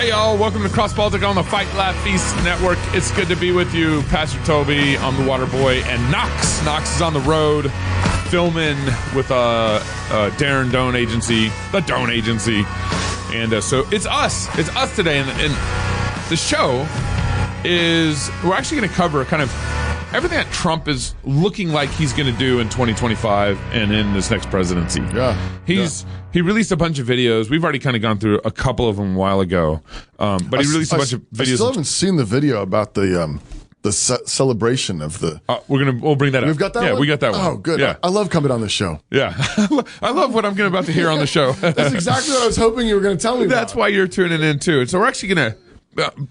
Hey, y'all. Welcome to Cross Baltic on the Fight Laugh Feast Network. It's good to be with you. Pastor Toby, I'm the Water Boy, and Knox. Knox is on the road filming with Darren Doan Agency, the Doan Agency. And so it's us. It's us today. And the show is, we're actually going to cover kind of everything that Trump is looking like he's going to do in 2025 and in this next presidency. He released a bunch of videos. We've already kind of gone through a couple of them a while ago. But he released a bunch of videos. I still haven't seen the video about the celebration of the. We'll bring that up. We've got that. Yeah, one? we got that one. Oh, good. Yeah. I love coming on the show. Yeah, I love what I'm about to hear on the show. That's exactly what I was hoping you were going to tell me. That's why you're tuning in too. So we're actually going to.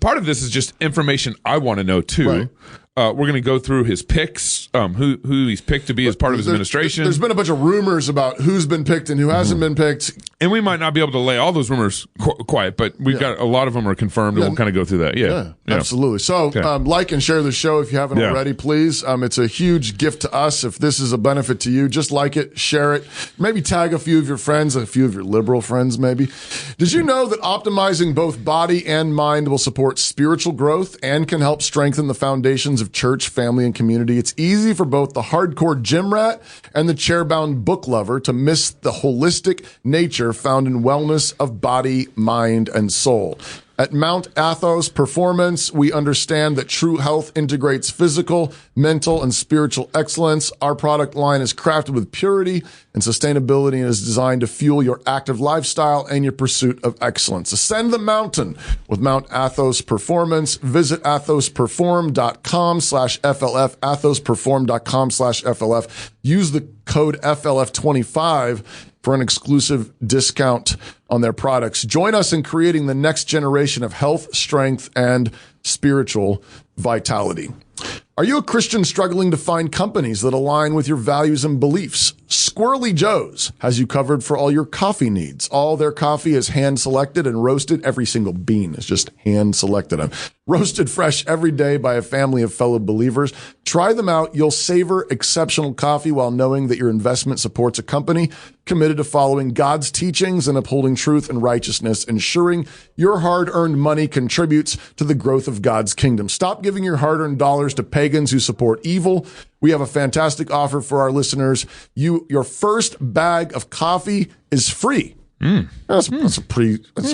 Part of this is just information I want to know too. Right. We're going to go through his picks, who he's picked to be as part of his administration. There's been a bunch of rumors about who's been picked and who hasn't been picked. And we might not be able to lay all those rumors quiet, but we've got a lot of them are confirmed, and we'll kind of go through that. Yeah. Absolutely. So like and share the show if you haven't already, please. It's a huge gift to us. If this is a benefit to you, just like it, share it. Maybe tag a few of your friends, a few of your liberal friends maybe. Did you know that optimizing both body and mind will support spiritual growth and can help strengthen the foundations of church, family, and community? It's easy for both the hardcore gym rat and the chair-bound book lover to miss the holistic nature found in wellness of body, mind, and soul. At Mount Athos Performance, we understand that true health integrates physical, mental, and spiritual excellence. Our product line is crafted with purity and sustainability and is designed to fuel your active lifestyle and your pursuit of excellence. Ascend the mountain with Mount Athos Performance. Visit athosperform.com/FLF, athosperform.com/FLF. Use the code FLF25 for an exclusive discount on their products. Join us in creating the next generation of health, strength, and spiritual vitality. Are you a Christian struggling to find companies that align with your values and beliefs? Squirrely Joe's has you covered for all your coffee needs. All their coffee is hand-selected and roasted. Every single bean is just hand-selected and roasted fresh every day by a family of fellow believers. Try them out. You'll savor exceptional coffee while knowing that your investment supports a company committed to following God's teachings and upholding truth and righteousness, ensuring your hard-earned money contributes to the growth of God's kingdom. Stop giving your hard-earned dollars to pagans who support evil. We have a fantastic offer for our listeners. Your first bag of coffee is free. That's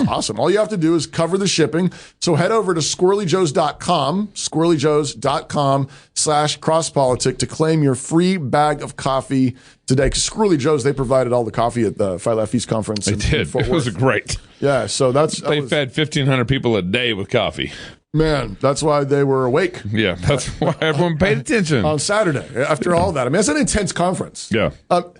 awesome. All you have to do is cover the shipping. So head over to squirrelyjoes.com/crosspolitic to claim your free bag of coffee today. Because Squirrely Joe's, they provided all the coffee at the Fight Laugh Feast conference. They did. It was great. Yeah. So they fed 1,500 people a day with coffee. Man, that's why they were awake. Yeah, that's why everyone paid attention. On Saturday, after all that. I mean, it's an intense conference. Yeah. That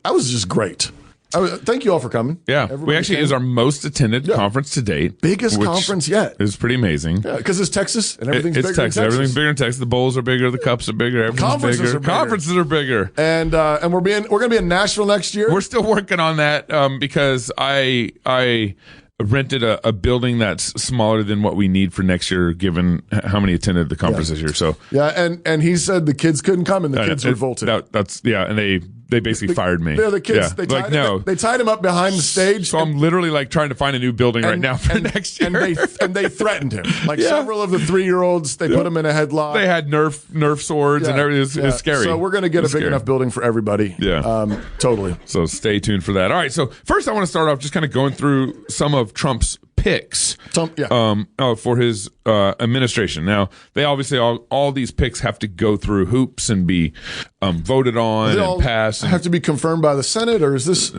was just great. Thank you all for coming. Yeah. Everybody is our most attended conference to date. Biggest conference yet. It's pretty amazing. Yeah, because it's Texas and everything's bigger in Texas. Everything's bigger in Texas. The bowls are bigger. The cups are bigger. Everything's bigger. Conferences are bigger. And we're going to be in Nashville next year. We're still working on that because I rented a building that's smaller than what we need for next year, given how many attended the conference this year. So and he said the kids couldn't come, and the kids revolted. And they basically fired me. They're the kids. Yeah. They tied him up behind the stage. So I'm literally trying to find a new building right now for next year. And they threatened him. Several of the 3-year-olds, they put him in a headlock. They had Nerf swords and everything. It's scary. So we're going to get a big enough building for everybody. Yeah. Totally. So stay tuned for that. All right. So first I want to start off just kind of going through some of Trump's picks for his administration. Now, they obviously all these picks have to go through hoops and be voted on and passed. Have to be confirmed by the Senate, or is this?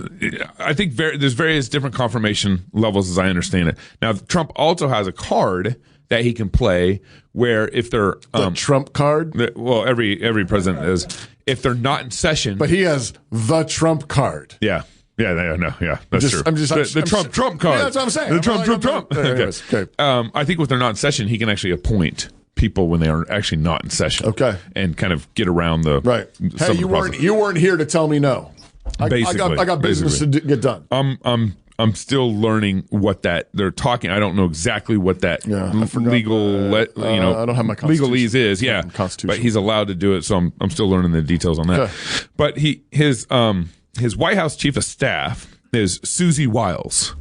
I think there's various different confirmation levels, as I understand it. Now, Trump also has a card that he can play where if they're the Trump card. Every president is. If they're not in session, but he has the Trump card. Yeah. Yeah, that's true. The Trump card. Yeah, that's what I'm saying. The Trump. Okay. I think if they're not in session, he can actually appoint people when they are actually not in session. Okay. And kind of get around the right. Hey, you weren't here to tell me no. I got business to get done. I'm still learning what that they're talking. I don't know exactly what that legal, I don't have my legalese is. Yeah, but he's allowed to do it. So I'm still learning the details on that. Okay. But his White House chief of staff is Susie Wiles.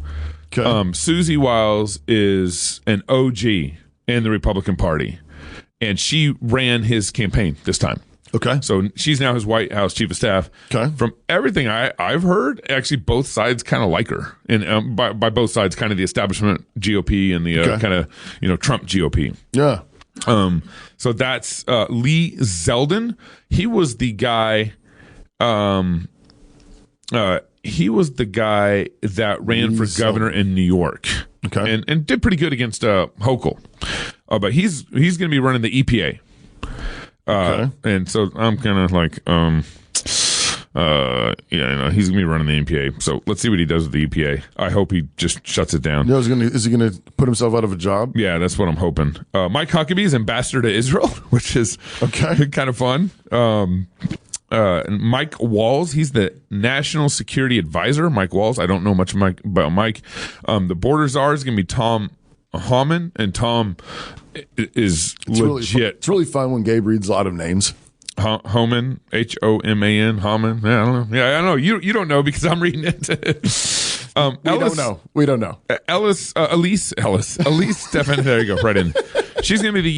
Okay. Susie Wiles is an OG in the Republican Party, and she ran his campaign this time. Okay. So she's now his White House chief of staff. Okay. From everything I've heard, actually both sides kind of like her, and by both sides, kind of the establishment GOP and the kind of Trump GOP. Yeah. So that's Lee Zeldin. He was the guy. He was the guy that ran for governor in New York. Okay. And did pretty good against Hochul. But he's going to be running the EPA. Okay. And so I'm kind of like, he's gonna be running the EPA. So let's see what he does with the EPA. I hope he just shuts it down. Yeah, is he gonna put himself out of a job? Yeah, that's what I'm hoping. Mike Huckabee is ambassador to Israel, which is kind of fun. And Mike Walls, he's the national security advisor. Mike Walls, I don't know much about Mike. The border czar is gonna be Tom Homan, and Tom is legit. It's really fun when Gabe reads a lot of names. Homan, Homan, Homan. Yeah, I don't know. Yeah, I know. You don't know because I'm reading it. We don't know. Elise Stefan. There you go. Right in. She's going to be the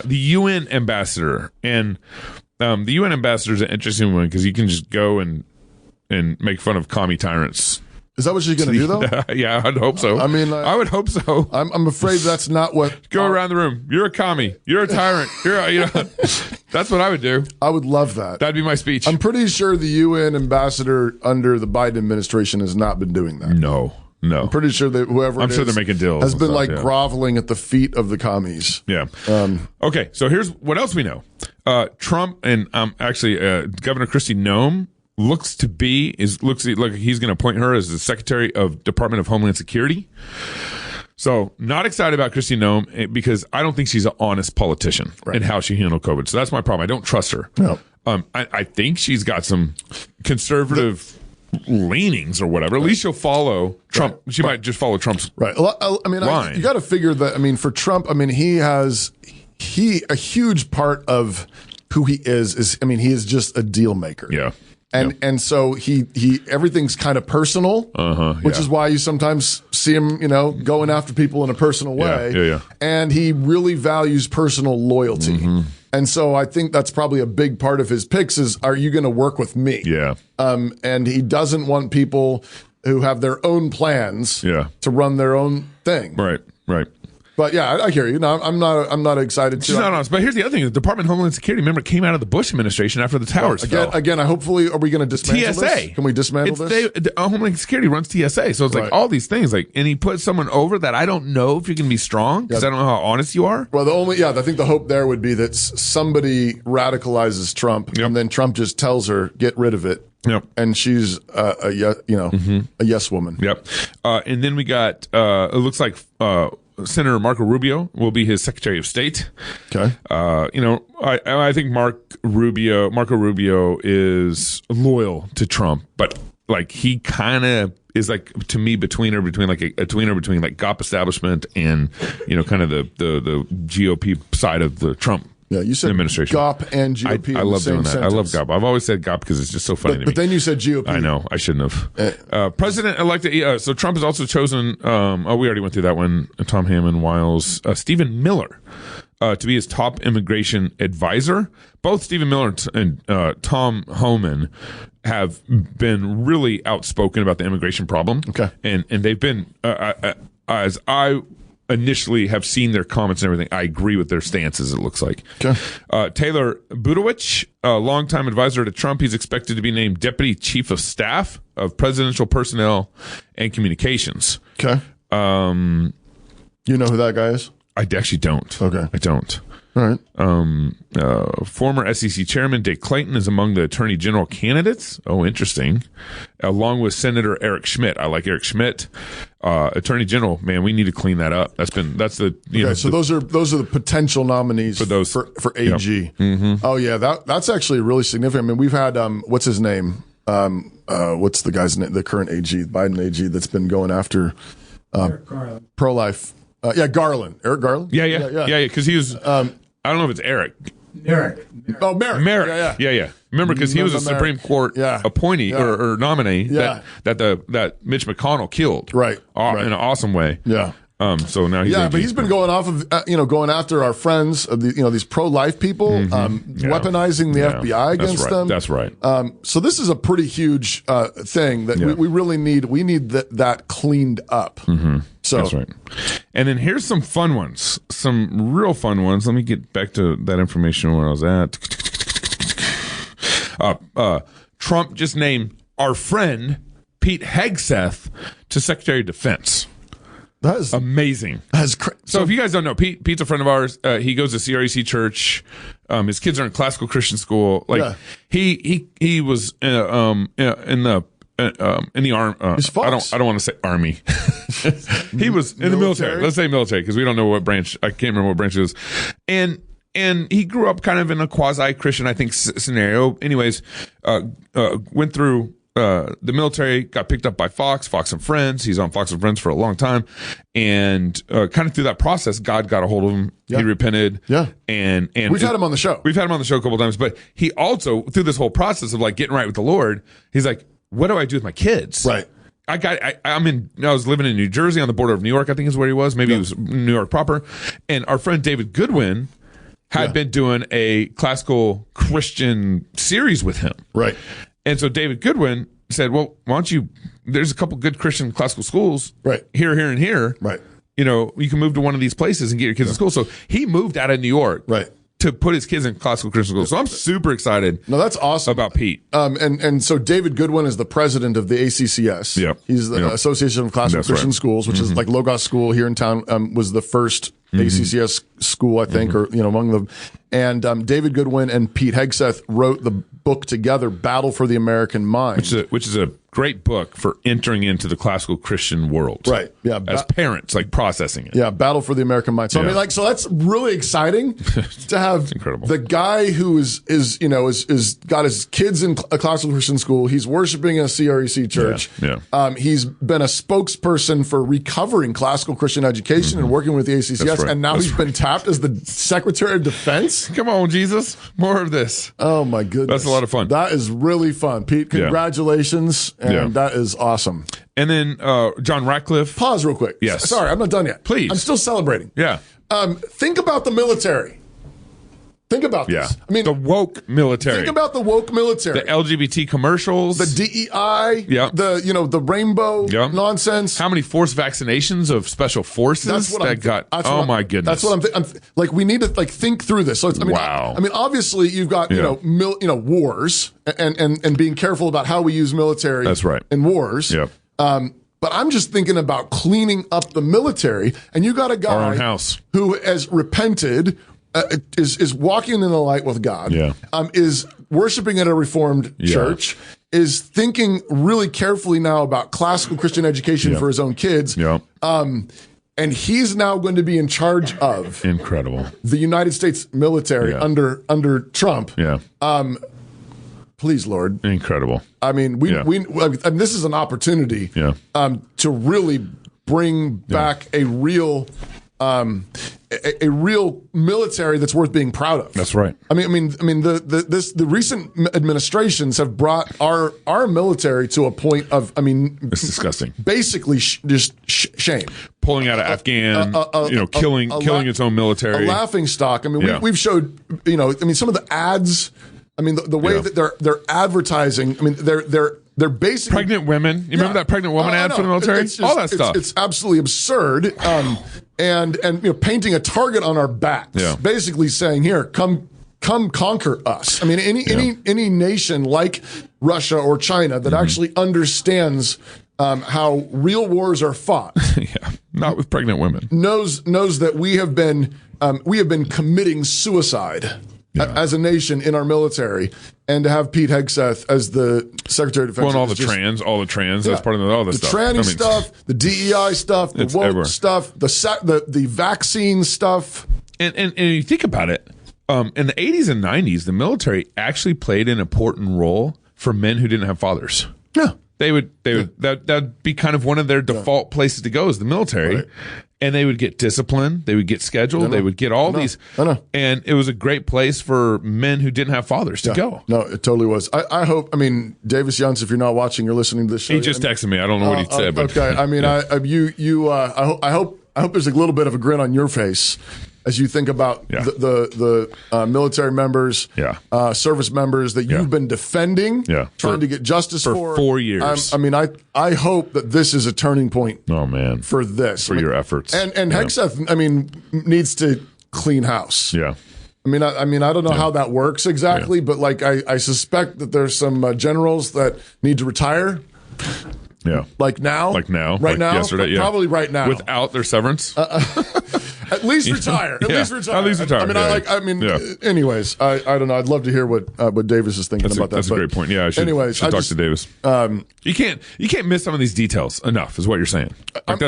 UN ambassador, and the UN ambassador is an interesting one because you can just go and make fun of commie tyrants. Is that what she's going to do, though? Yeah, I'd hope so. I mean, I would hope so. I'm afraid that's not what. Go around the room. You're a commie. You're a tyrant. That's what I would do. I would love that. That'd be my speech. I'm pretty sure the UN ambassador under the Biden administration has not been doing that. No. I'm pretty sure that whoever they're making deals has been stuff, groveling at the feet of the commies. Yeah. Okay. So here's what else we know. Trump and actually Governor Kristi Noem looks like he's going to appoint her as the Secretary of Department of Homeland Security. So not excited about Kristi Noem because I don't think she's an honest politician in how she handled COVID. So that's my problem. I don't trust her. No. I think she's got some conservative leanings or whatever. At least she'll follow Trump. She might just follow Trump's right. I mean, you got to figure that. I mean, for Trump, I mean, a huge part of who he is he is just a deal maker. Yeah. And so he everything's kind of personal, which is why you sometimes see him, going after people in a personal way. Yeah. And he really values personal loyalty. Mm-hmm. And so I think that's probably a big part of his picks is, are you going to work with me? Yeah. And he doesn't want people who have their own plans to run their own thing. Right. But yeah, I hear you. No, I'm not excited. She's not honest. But here's the other thing: the Department of Homeland Security, remember, came out of the Bush administration after the towers fell. Again, hopefully, are we going to dismantle TSA? This? Can we dismantle this? Homeland Security runs TSA, so it's like all these things. And he put someone over that I don't know if you're going to be strong because I don't know how honest you are. Well, I think the hope there would be that somebody radicalizes Trump, and then Trump just tells her, "Get rid of it." Yep. And she's a yes woman. Yep. And then we got it looks like Senator Marco Rubio will be his Secretary of State. Okay. I think Marco Rubio is loyal to Trump, but he kind of is to me a tweener between GOP establishment and kind of the GOP side of the Trump. Yeah, you said administration. GOP and GOP. I love doing that. Sentence. I love GOP. I've always said GOP because it's just so funny to me. But then you said GOP. I know. I shouldn't have. President-elect. So Trump has also chosen. We already went through that one. Tom Hammond, Wiles, Stephen Miller to be his top immigration advisor. Both Stephen Miller and Tom Homan have been really outspoken about the immigration problem. Okay, and they've been as I initially have seen their comments and everything. I agree with their stances, it looks like. Okay. Taylor Budowich, a longtime advisor to Trump, he's expected to be named Deputy Chief of Staff of Presidential Personnel and Communications. Okay. You know who that guy is? I actually don't. Okay. I don't. All right. Former SEC Chairman Dick Clayton is among the Attorney General candidates. Oh, interesting. Along with Senator Eric Schmidt. I like Eric Schmidt. Attorney General, man, we need to clean that up. Those are the potential nominees for AG. Yep. Mm-hmm. Oh yeah, that's actually really significant. I mean, we've had what's his name? What's the guy's name? The current AG, Biden AG, that's been going after pro-life. Garland. Eric Garland. Yeah. Because he was. I don't know if it's Eric. Merrick. Oh, Merrick. Merrick. Yeah. Remember, because he was a Supreme Court appointee or nominee that Mitch McConnell killed. Right. In an awesome way. Yeah. So now he's but he's been going off of going after our friends, these pro-life people, weaponizing the FBI against them. That's right. So this is a pretty huge thing that we really need. We need that cleaned up. So that's right. And then here's some fun ones, some real fun ones. Let me get back to that information where I was at. Trump just named our friend Pete Hegseth to Secretary of Defense. That is amazing. So if you guys don't know, Pete's a friend of ours. He goes to CREC Church. His kids are in classical Christian school. He was in the army. I don't want to say army. He was in the military. Let's say military because we don't know what branch. I can't remember what branch it was. And he grew up kind of in a quasi-Christian, I think, scenario. Anyways, went through the military, got picked up by Fox and Friends. He's on Fox and Friends for a long time. And kind of through that process, God got a hold of him. Yeah. He repented. Yeah. And we've had him on the show. We've had him on the show a couple of times. But he also, through this whole process of like getting right with the Lord, he's like, what do I do with my kids? Right. I was living in New Jersey on the border of New York, I think is where he was. Maybe it was New York proper. And our friend David Goodwin had been doing a classical Christian series with him. Right. And so David Goodwin said, well, why don't you, there's a couple good Christian classical schools here, and here. Right. You can move to one of these places and get your kids in school. So he moved out of New York. Right. To put his kids in classical Christian school. So I'm super excited. No, that's awesome about Pete. And so David Goodwin is the president of the ACCS. Yep. He's the Association of Classical Christian Schools, which is like Logos School here in town. Was the first ACCS school, I think, or among them. And David Goodwin and Pete Hegseth wrote the book together, "Battle for the American Mind," which is a great book for entering into the classical Christian world. Right. Yeah. As parents, like processing it. Yeah. Battle for the American Mind. So I mean, so that's really exciting to have the guy who is got his kids in a classical Christian school. He's worshiping a CREC church. Yeah. He's been a spokesperson for recovering classical Christian education and working with the ACCS. And now he's been tapped as the Secretary of Defense. Come on, Jesus. More of this. Oh, my goodness. That's a lot of fun. That is really fun. Pete, congratulations. And that is awesome. And then John Ratcliffe. Pause real quick. Yes. Sorry, I'm not done yet. Please. I'm still celebrating. Yeah. Think about the military. Think about this. Yeah. I mean, the woke military. Think about the woke military. The LGBT commercials. The DEI. Yeah. The rainbow nonsense. How many forced vaccinations of special forces my goodness. That's what I'm like, we need to think through this. So it's, I mean, obviously you've got, wars and being careful about how we use military. That's right. In wars. Yep. But I'm just thinking about cleaning up the military, and you got a guy our own house who has repented, is walking in the light with God, is worshiping at a Reformed church, is thinking really carefully now about classical Christian education for his own kids. And he's now going to be in charge of the United States military under Trump. Please, Lord. Incredible. I mean, this is an opportunity to really bring back a real military that's worth being proud of. That's right. I mean, the recent administrations have brought our military to a point of, it's disgusting. Basically, just shame. Pulling out of Afghan, killing its own military. A laughing stock. I mean, we've showed, some of the ads. I mean, the way that they're advertising. I mean, they're basically pregnant women. You remember that pregnant woman ad for the military? All that stuff. It's absolutely absurd. And painting a target on our backs. Basically saying, "Here, come conquer us." I mean, any nation like Russia or China that actually understands how real wars are fought. Not with pregnant women. Knows that we have been committing suicide. As a nation in our military, and to have Pete Hegseth as the Secretary of Defense. Well, and all the trans, that's part of all this stuff. The tranny stuff, the DEI stuff, the woke stuff, the vaccine stuff. And you think about it, in the 80s and 90s, the military actually played an important role for men who didn't have fathers. Yeah. That'd be kind of one of their default places to go is the military. Right. and they would get disciplined, they would get scheduled, they would get all these. I know. And it was a great place for men who didn't have fathers to go. No, it totally was. I hope, I mean, Davis Younts, if you're not watching, you're listening to this show. He just texted me. I don't know what he said. But okay. I mean, I hope there's a little bit of a grin on your face as you think about the military members, service members that you've been defending, trying to get justice for 4 years. I hope that this is a turning point. Oh man, for this, for your efforts, and Hegseth, I mean, needs to clean house. Yeah. I mean, I don't know how that works exactly, but like I suspect that there's some generals that need to retire. Yeah. Like now? Right now. Yesterday, probably right now. Without their severance? At least retire. At least retire. Anyways, I don't know. I'd love to hear what Davis is thinking about that. That's a great point. Yeah, I should talk to Davis. You can't miss some of these details enough, is what you're saying. I'm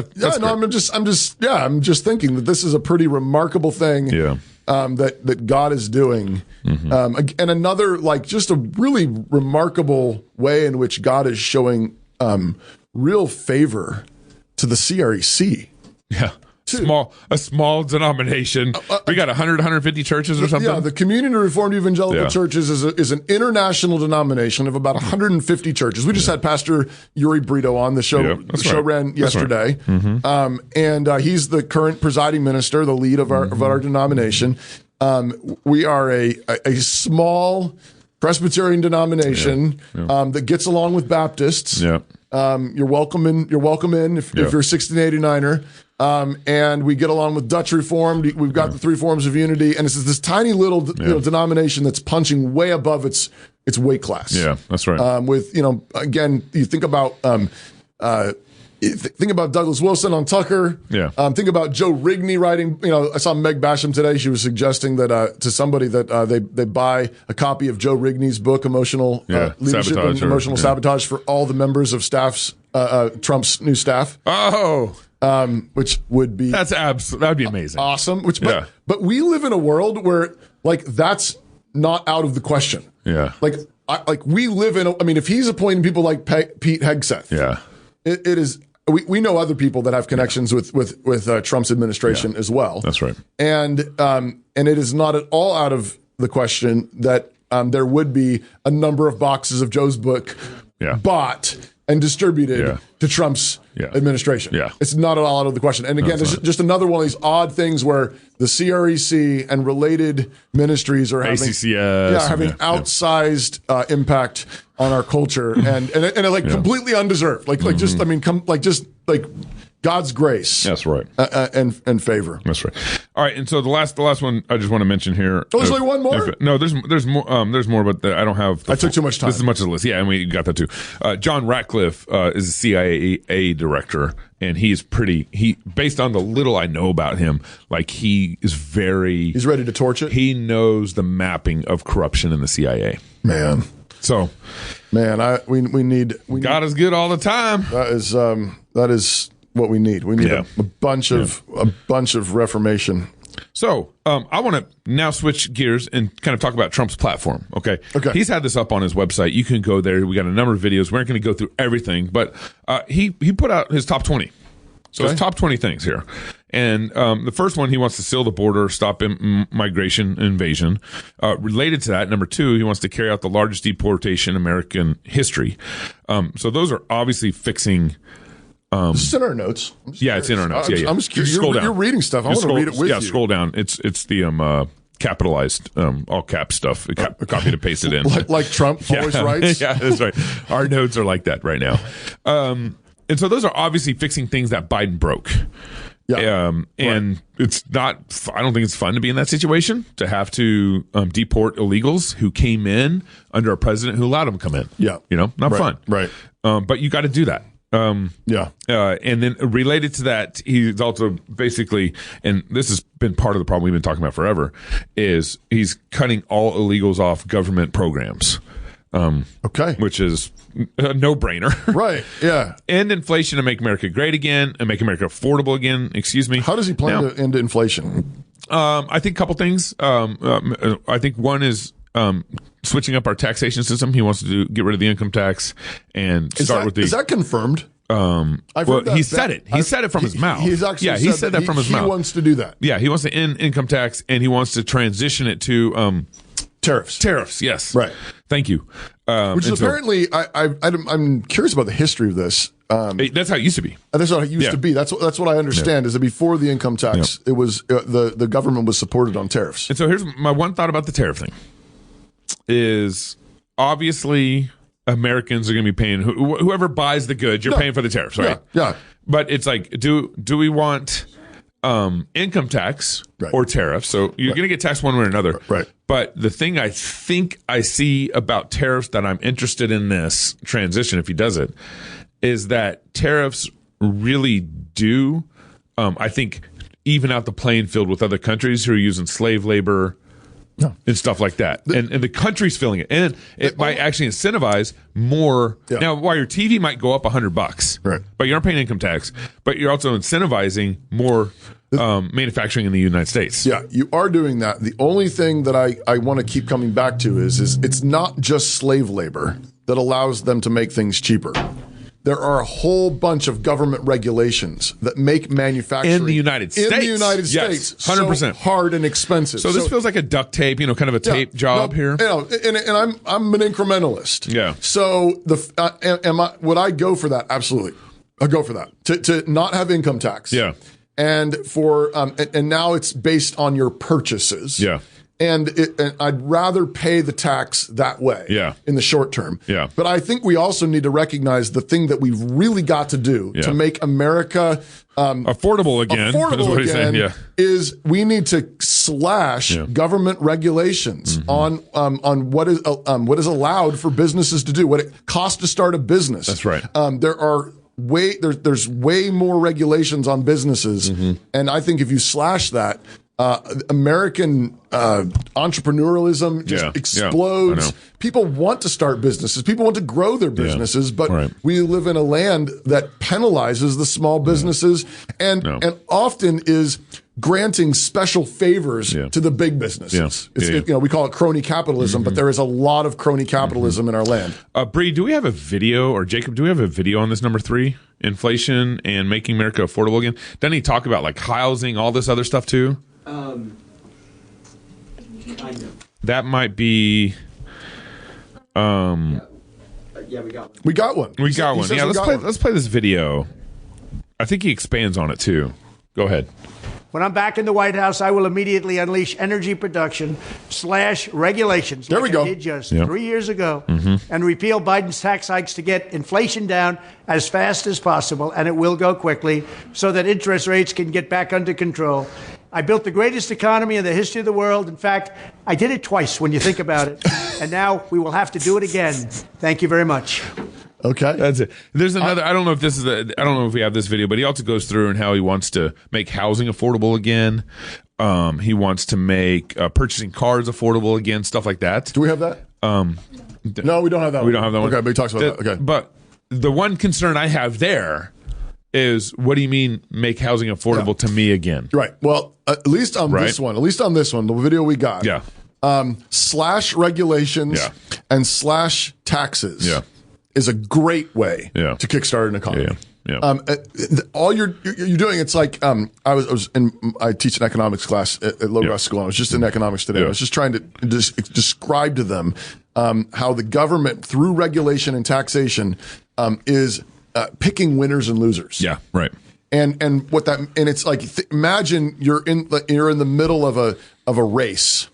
just thinking that this is a pretty remarkable thing. Yeah. That God is doing. And another, just a really remarkable way in which God is showing real favor to the CREC. Yeah. A small denomination. We got 100, 150 churches or something? Yeah, the Communion of Reformed Evangelical Churches is an international denomination of about 150 churches. We just had Pastor Yuri Brito on the show. Yeah, the show ran yesterday. Right. And he's the current presiding minister, the lead of our denomination. We are a small Presbyterian denomination that gets along with Baptists. Yeah. You're welcome in if you're a 1689er. And we get along with Dutch Reformed. We've got the three forms of unity, and it's this tiny little denomination that's punching way above its weight class. Yeah, that's right. With again, you think about think about Douglas Wilson on Tucker. Yeah. Think about Joe Rigney writing. I saw Meg Basham today. She was suggesting that to somebody that they buy a copy of Joe Rigney's book, Emotional Leadership and Emotional Sabotage, for all the members of staff's Trump's new staff. Oh. Which would be that'd be amazing, awesome. But we live in a world where that's not out of the question. Yeah, we live in. If he's appointing people like Pete Hegseth, it is. We know other people that have connections with Trump's administration as well. That's right. And it is not at all out of the question that there would be a number of boxes of Joe's book bought and distributed to Trump's administration. Yeah. It's not at all out of the question. And again, it's just another one of these odd things where the CREC and related ministries are having outsized impact on our culture and completely undeserved. God's grace. That's right. And favor. That's right. All right. And so the last one I just want to mention here. Oh, there's only one more? No, there's more. There's more, but I don't have. I took too much time. This is much of the list. Yeah, and we got that too. John Ratcliffe is a CIA director, and he's based on the little I know about him, he's ready to torch it. He knows the mapping of corruption in the CIA. Man. So, we need God is good all the time. That is what we need. We need a bunch of reformation. So I want to now switch gears and kind of talk about Trump's platform. Okay. He's had this up on his website. You can go there. We got a number of videos. We aren't going to go through everything, but he put out his top 20. So his top 20 things here. And the first one, he wants to seal the border, stop migration invasion. Related to that, number 2, he wants to carry out the largest deportation in American history. So those are obviously fixing. This is in our notes. It's in our notes. I'm just curious. You're reading stuff. I want to read it with you. Yeah, scroll down. It's the capitalized, all cap stuff. Copied and pasted in. like Trump always writes? Yeah, that's right. Our notes are like that right now. And so those are obviously fixing things that Biden broke. Yeah. And it's not, I don't think it's fun to be in that situation, to have to deport illegals who came in under a president who allowed them to come in. Yeah. Not fun. Right. But you got to do that. And then related to that, he's also basically, and this has been part of the problem we've been talking about forever, is he's cutting all illegals off government programs. Which is a no-brainer. Right, yeah. End inflation and make America great again and make America affordable again. Excuse me. How does he plan to end inflation? I think a couple things. I think one is switching up our taxation system. He wants to get rid of the income tax and start with the... Is that confirmed? I've heard that, he said it. He said it from his mouth. He's actually he said that from his mouth. He wants to do that. Yeah, he wants to end income tax, and he wants to transition it to tariffs. Tariffs, yes. Right. Thank you. Which is apparently, I'm curious about the history of this. That's how it used to be. That's how it used to be. That's what I understand is that before the income tax, it was the government was supported on tariffs. And so here's my one thought about the tariff thing: is obviously Americans are going to be paying whoever buys the goods. You're paying for the tariffs, right? Yeah. But it's like, do we want income tax or tariffs? So you're going to get taxed one way or another, right? But the thing I think I see about tariffs that I'm interested in this transition, if he does it, is that tariffs really do, I think, even out the playing field with other countries who are using slave labor and stuff like that. And the country's feeling it. And it might actually incentivize more. Yeah. Now, while your TV might go up $100, right, but you aren't paying income tax, but you're also incentivizing more manufacturing in the United States. Yeah, you are doing that. The only thing that I want to keep coming back to is it's not just slave labor that allows them to make things cheaper. There are a whole bunch of government regulations that make manufacturing in the United States, 100%, so hard and expensive. So this feels like a duct tape, kind of a tape job here. And I'm an incrementalist. Yeah. So would I go for that? Absolutely, I'll go for that. To not have income tax. Yeah. And and now it's based on your purchases. Yeah. And I'd rather pay the tax that way in the short term. Yeah. But I think we also need to recognize the thing that we've really got to do to make America affordable again. Is we need to slash government regulations on what is allowed for businesses to do, what it costs to start a business. That's right. There's way more regulations on businesses, and I think if you slash that, American entrepreneurialism just explodes. People want to start businesses. People want to grow their businesses, but we live in a land that penalizes the small businesses and often is granting special favors to the big businesses. We call it crony capitalism, but there is a lot of crony capitalism in our land. Bree, do we have a video, or Jacob, do we have a video on this number 3, inflation and making America affordable again? Doesn't he talk about like housing, all this other stuff too? Kind of. That might be. We got one. We got one. Yeah, let's play this video. I think he expands on it too. Go ahead. When I'm back in the White House, I will immediately unleash energy production / regulations. There we go. I did just 3 years ago, and repeal Biden's tax hikes to get inflation down as fast as possible, and it will go quickly, so that interest rates can get back under control. I built the greatest economy in the history of the world. In fact, I did it twice when you think about it, and now we will have to do it again. Thank you very much. Okay. That's it. There's another, I don't know if we have this video, but he also goes through and how he wants to make housing affordable again. He wants to make purchasing cars affordable again, stuff like that. Do we have that? No, we don't have that one. We don't have that one. Okay, but he talks about that. Okay. But the one concern I have there is, what do you mean make housing affordable to me again? Right. Well, at least on this one, the video we got. Yeah. Slash regulations and slash taxes. Yeah. Is a great way to kickstart an economy. All you're doing, it's like I teach an economics class at Low School. I was just in economics today. I was just trying to describe to them how the government, through regulation and taxation, is picking winners and losers. Yeah, right. And what that and it's like, imagine you're in the middle of a race.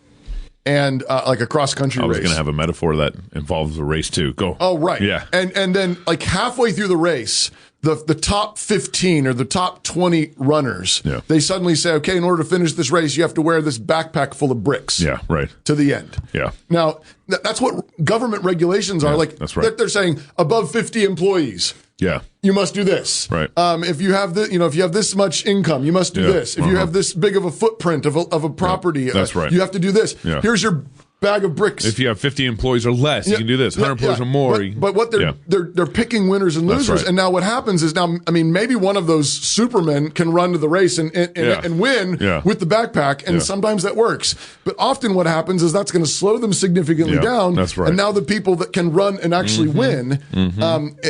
And like a cross-country race. I was going to have a metaphor that involves a race too. Go. Oh, right. Yeah. And then like halfway through the race, the top 15 or the top 20 runners, they suddenly say, okay, in order to finish this race, you have to wear this backpack full of bricks. Yeah, right. To the end. Yeah. Now, that's what government regulations are. Like, that's right. They're saying above 50 employees. Yeah. You must do this. Right. If you have if you have this much income, you must do this. If you have this big of a footprint of a property, that's right. You have to do this. Yeah. Here's your bag of bricks. If you have 50 employees or less, you can do this. 100 employees or more. But what they're picking winners and losers. Right. And now what happens is maybe one of those supermen can run to the race and win with the backpack, and sometimes that works. But often what happens is that's going to slow them significantly down. That's right. And now the people that can run and actually win,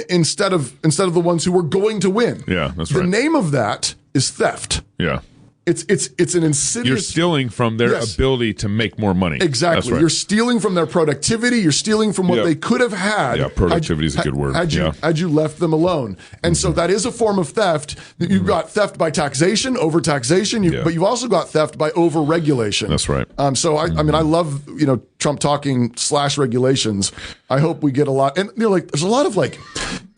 instead of the ones who were going to win. Yeah, that's right. right. The name of that is theft. Yeah. It's an insidious. You're stealing from their ability to make more money. Exactly. That's right. You're stealing from their productivity. You're stealing from what they could have had. Yeah, productivity is a good word. Had you left them alone. And so that is a form of theft. You've got theft by taxation, overtaxation, but you've also got theft by overregulation. That's right. So I love, Trump talking / regulations. I hope we get a lot. And there's a lot of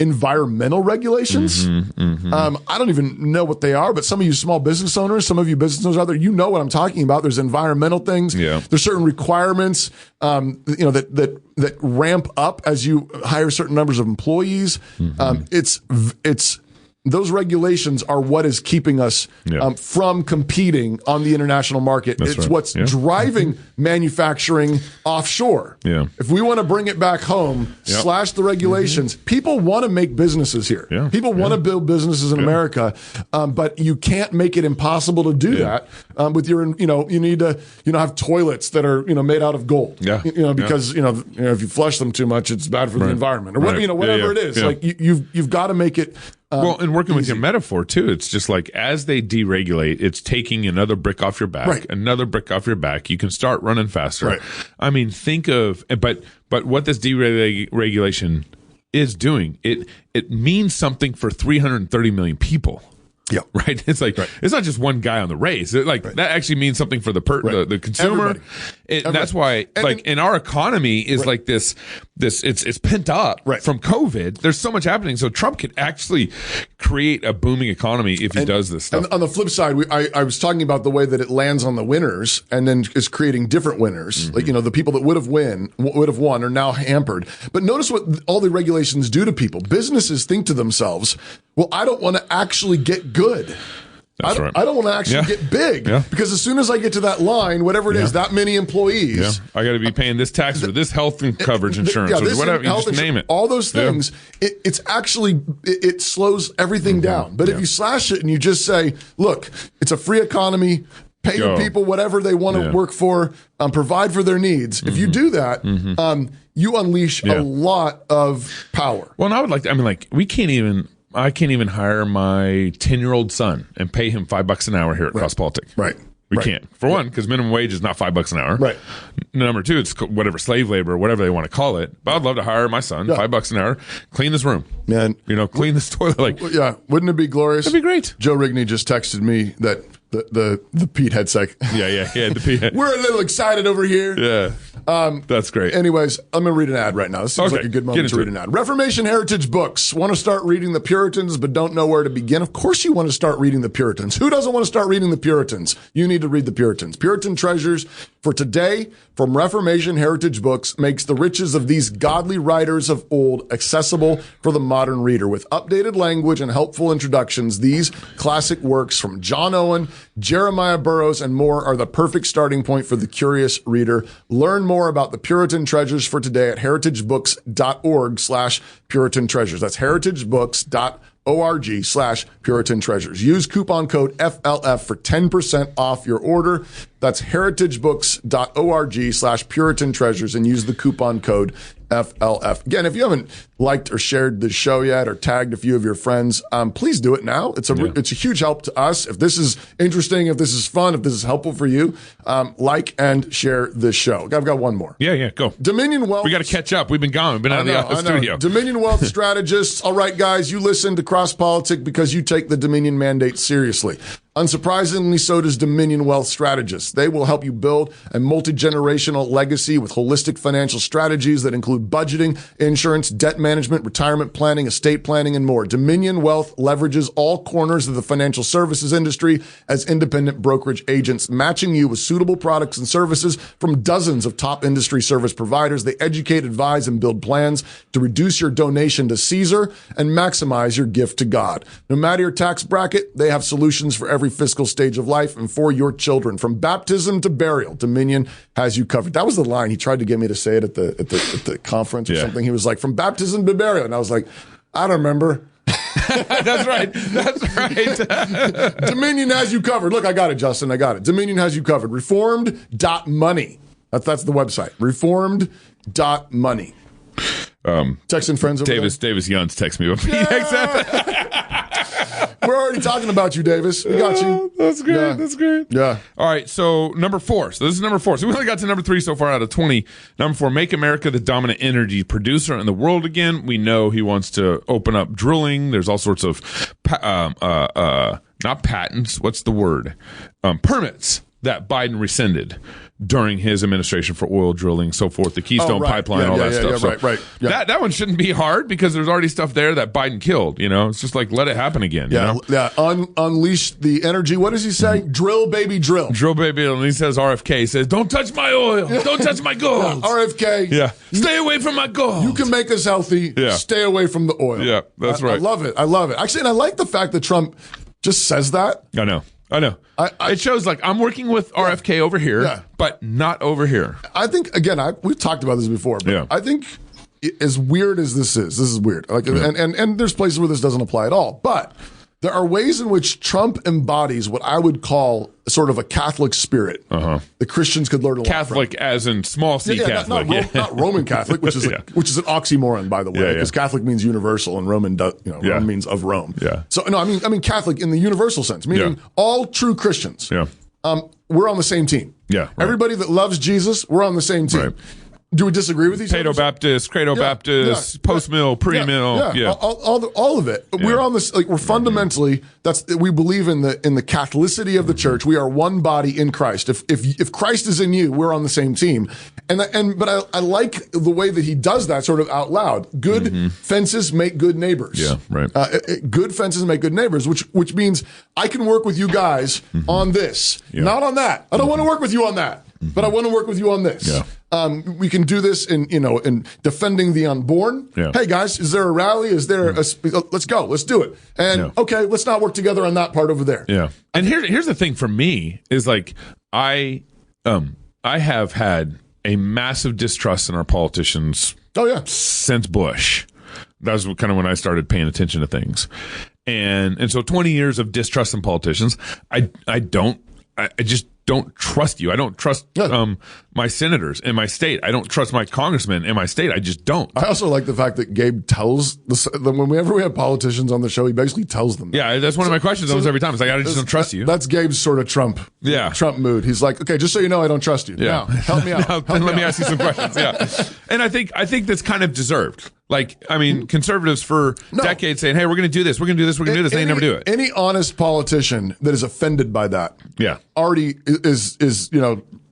environmental regulations. I don't even know what they are, but some of you small business owners, some of you business owners out there, you know what I'm talking about. There's environmental things. Yeah. There's certain requirements, that ramp up as you hire certain numbers of employees. It's those regulations are what is keeping us from competing on the international market. It's what's driving manufacturing offshore. Yeah. If we want to bring it back home, slash the regulations, people want to make businesses here. Yeah. People want to build businesses in America, but you can't make it impossible to do that with your, you need to, have toilets that are, made out of gold. Yeah. Because, if you flush them too much, it's bad for the environment or whatever it is. Like you've got to make it. Well, and working with your metaphor too, it's just like as they deregulate, it's taking another brick off your back, another brick off your back. You can start running faster. Right. I mean, think of, but what this deregulation is doing, it means something for 330 million people. Yeah. Right. It's like, it's not just one guy on the race. That actually means something for the consumer. That's why, and our economy is like this, it's pent up from COVID. There's so much happening. So Trump could actually create a booming economy if he does this stuff. And on the flip side, I was talking about the way that it lands on the winners and then is creating different winners. Like, the people that would have won are now hampered. But notice what all the regulations do to people. Businesses think to themselves, well, I don't want to actually get good. I don't want to actually get big because as soon as I get to that line, whatever it is, that many employees, I got to be paying this tax or this health coverage insurance or whatever. You just name it. All those things. It's actually it slows everything down. But if you slash it and you just say, look, it's a free economy. Pay the people whatever they want to work for, provide for their needs. If you do that, you unleash a lot of power. Well, and I would I can't even hire my 10-year-old son and pay him $5 an hour here at Cross Politic. Right. We can't. For one, because minimum wage is not $5 an hour. Right. Number two, it's whatever slave labor or whatever they want to call it. But I'd love to hire my son $5 an hour, clean this room, man. Clean this toilet. Wouldn't it be glorious? It'd be great. Joe Rigney just texted me that the Pete headset. The Pete. We're a little excited over here. Yeah. That's great. Anyways, I'm going to read an ad right now. This seems like a good moment to read an ad. Reformation Heritage Books. Want to start reading the Puritans but don't know where to begin? Of course you want to start reading the Puritans. Who doesn't want to start reading the Puritans? You need to read the Puritans. Puritan Treasures for Today from Reformation Heritage Books makes the riches of these godly writers of old accessible for the modern reader. With updated language and helpful introductions, these classic works from John Owen, Jeremiah Burroughs, and more are the perfect starting point for the curious reader. Learn more about the Puritan Treasures for Today at heritagebooks.org/Puritan Treasures. That's heritagebooks.org/Puritan Treasures. Use coupon code FLF for 10% off your order. That's heritagebooks.org/Puritan Treasures and use the coupon code FLF. Again, if you haven't liked or shared the show yet or tagged a few of your friends, please do it now. It's a huge help to us. If this is interesting, if this is fun, if this is helpful for you, like and share this show. I've got one more. Yeah, go. Dominion Wealth. We got to catch up. We've been gone. We've been out of the studio. Dominion Wealth Strategists. All right, guys, you listen to Cross Politic because you take the Dominion mandate seriously. Unsurprisingly, so does Dominion Wealth Strategists. They will help you build a multi-generational legacy with holistic financial strategies that include budgeting, insurance, debt management, retirement planning, estate planning, and more. Dominion Wealth leverages all corners of the financial services industry as independent brokerage agents, matching you with suitable products and services from dozens of top industry service providers. They educate, advise, and build plans to reduce your donation to Caesar and maximize your gift to God. No matter your tax bracket, they have solutions for every every fiscal stage of life and for your children. From baptism to burial, Dominion has you covered. That was the line. He tried to get me to say it at the conference or something. He was like, from baptism to burial. And I was like, I don't remember. That's right. That's right. Dominion has you covered. Look, I got it, Justin. I got it. Dominion has you covered. Reformed.money. That's the website. Reformed.money. Texting friends over Davis Yuns text me. We're already talking about you, Davis. We got you. That's great. Yeah. That's great. Yeah. All right. So number 4. So this is number 4. So we only got to number 3 so far out of 20. Number 4, make America the dominant energy producer in the world again. We know he wants to open up drilling. There's all sorts of, not patents. What's the word? Permits that Biden rescinded during his administration for oil drilling, so forth, the Keystone Pipeline, all that stuff. Right. Yeah. That one shouldn't be hard because there's already stuff there that Biden killed. You know, it's just like, let it happen again. Yeah, you know? Unleash the energy. What does he say? Drill, baby, drill. Drill, baby. And he says, RFK says, don't touch my oil. Don't touch my gold. RFK. Yeah. Stay away from my gold. You can make us healthy. Yeah. Stay away from the oil. Yeah, that's right. I love it. Actually, and I like the fact that Trump just says that. I know. It shows like I'm working with RFK over here, but not over here. I think, again, we've talked about this before, but I think as weird as this is weird. Like, and there's places where this doesn't apply at all. But there are ways in which Trump embodies what I would call sort of a Catholic spirit. The Christians could learn a lot Catholic from. as in small c Catholic. Not Roman Catholic, which is which is an oxymoron, by the way, because Catholic means universal and Roman Rome means of Rome. Yeah. So no, I mean Catholic in the universal sense, meaning all true Christians. Yeah. We're on the same team. Yeah. Right. Everybody that loves Jesus, we're on the same team. Right. Do we disagree with each other? Paedo Baptist, Credo Baptist, post-mill, pre-mill. All of it. We're on this. Like, we're fundamentally, we believe in the Catholicity of the church. We are one body in Christ. If Christ is in you, we're on the same team. But I like the way that he does that sort of out loud. Good fences make good neighbors. Yeah, right. Good fences make good neighbors, which means I can work with you guys on this, not on that. I don't want to work with you on that, but I want to work with you on this. Yeah. We can do this in defending the unborn. Yeah. Hey guys, is there a rally? Is there let's go, let's do it. And okay, let's not work together on that part over there. Yeah. And here's the thing for me is like I have had a massive distrust in our politicians. Since Bush. That was kind of when I started paying attention to things. And so 20 years of distrust in politicians, I just don't trust you. I don't trust my senators in my state. I don't trust my congressmen in my state. I just don't. I also like the fact that Gabe tells whenever we have politicians on the show, he basically tells them. Yeah, that's one of my questions almost every time. It's like, I just don't trust you. That's Gabe's sort of Trump mood. He's like, okay, just so you know, I don't trust you. Yeah. Now, help me out. Let me ask you some questions. Yeah. And I think that's kind of deserved. Like, I mean, conservatives for decades saying, hey, we're going to do this, we're going to do this, we're going to do this, and they never do it. Any honest politician that is offended by that already is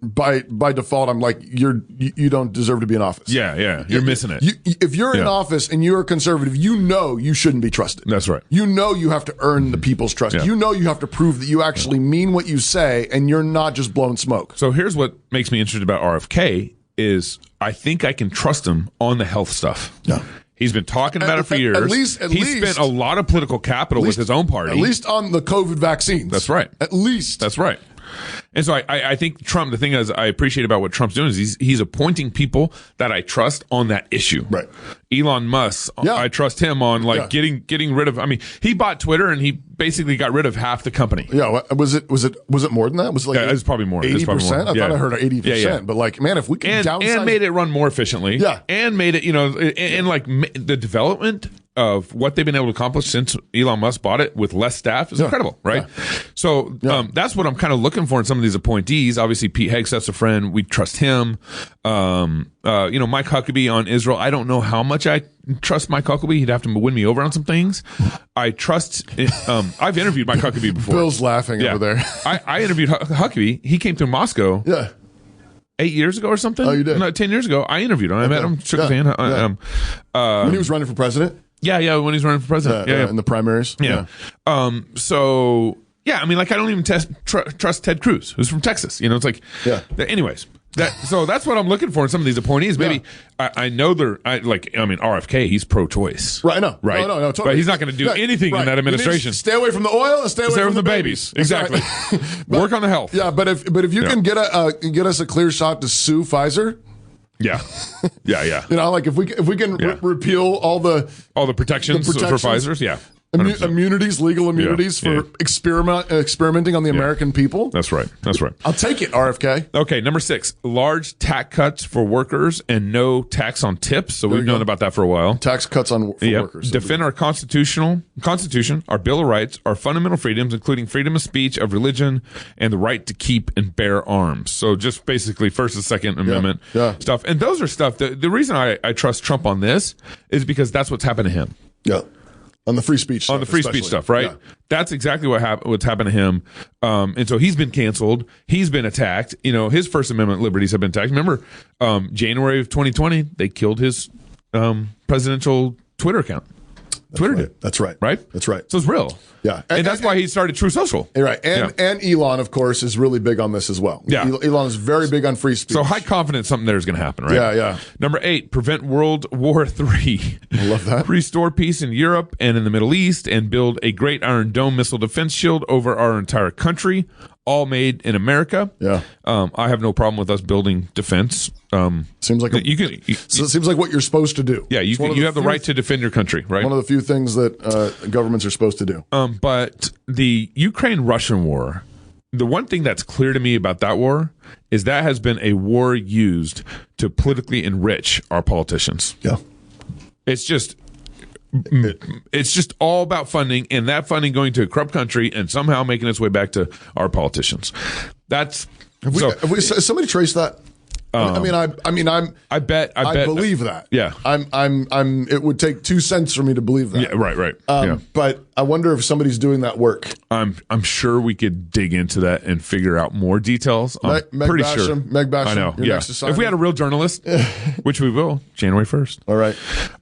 by default, I'm like, you don't deserve to be in office. Yeah. You're missing it. If you're in office and you're a conservative, you shouldn't be trusted. That's right. You have to earn the people's trust. Yeah. You have to prove that you actually mean what you say and you're not just blowing smoke. So here's what makes me interested about RFK is I think I can trust him on the health stuff. Yeah. He's been talking about it for years. He's spent a lot of political capital with his own party. At least on the COVID vaccines. That's right. At least. That's right. And so I think Trump, the thing is I appreciate about what Trump's doing is he's appointing people that I trust on that issue. Right. Elon Musk, I trust him on getting rid of, I mean, he bought Twitter and he basically got rid of half the company. Yeah. Was it more than that? Was it like it's probably more. 80%? I thought I heard 80%. Yeah. But like, man, if we can downsize. And made it run more efficiently. Yeah. And made it, and like the development of what they've been able to accomplish since Elon Musk bought it with less staff is incredible, right? Yeah. So that's what I'm kind of looking for in some of these appointees. Obviously, Pete Hegseth's a friend. We trust him. Mike Huckabee on Israel. I don't know how much I trust Mike Huckabee. He'd have to win me over on some things. I trust. I've interviewed Mike Huckabee before. Bill's laughing over there. I interviewed Huckabee. He came through Moscow. Yeah. 8 years ago or something. Oh, you did? No, 10 years ago. I interviewed him. I met him. Shook his hand. When he was running for president. Yeah, when he's running for president. In the primaries. Yeah. I mean, like, I don't even trust Ted Cruz, who's from Texas. It's like, anyways. So that's what I'm looking for in some of these appointees. Maybe I know RFK, he's pro-choice. Right, no. Right. No, totally. But he's not going to do anything in that administration. Stay away from the oil and stay away from the babies. Exactly. Work on the health. Yeah, but if you can get us a clear shot to sue Pfizer. Yeah. Like if we can repeal all the protections for Pfizer's. Yeah. Immunities, legal immunities for experimenting on the American people. That's right. I'll take it, RFK. Okay, number 6, large tax cuts for workers and no tax on tips. So we've known about that for a while. Tax cuts for workers. Defend our Constitution, our Bill of Rights, our fundamental freedoms, including freedom of speech, of religion, and the right to keep and bear arms. So just basically First and Second Amendment stuff. And those are stuff that the reason I trust Trump on this is because that's what's happened to him. Yeah. On the free speech stuff. On the free speech stuff, right? Yeah. That's exactly what's happened to him. And so he's been canceled. He's been attacked. His First Amendment liberties have been attacked. Remember, January of 2020, they killed his presidential Twitter account. Twitter did. That's right. Right? That's right. So it's real. Yeah. And that's why he started True Social. Right. And Elon, of course, is really big on this as well. Yeah. Elon is very big on free speech. So high confidence something there is going to happen, right? Yeah. Number 8, prevent World War III. I love that. Restore peace in Europe and in the Middle East and build a great Iron Dome missile defense shield over our entire country, all made in America. Yeah. I have no problem with us building defense. Seems like it seems like what you're supposed to do. Yeah, you have the right to defend your country, right? One of the few things that governments are supposed to do. But the Ukraine-Russian war, the one thing that's clear to me about that war is that has been a war used to politically enrich our politicians. Yeah. It's just all about funding, and that funding going to a corrupt country and somehow making its way back to our politicians. That's has somebody traced that? I believe that. Yeah. It would take 2 cents for me to believe that. Yeah, right. But I wonder if somebody's doing that work. I'm sure we could dig into that and figure out more details. I'm pretty sure. Meg Basham. I know. Yeah. If we had a real journalist, which we will, January 1st. All right.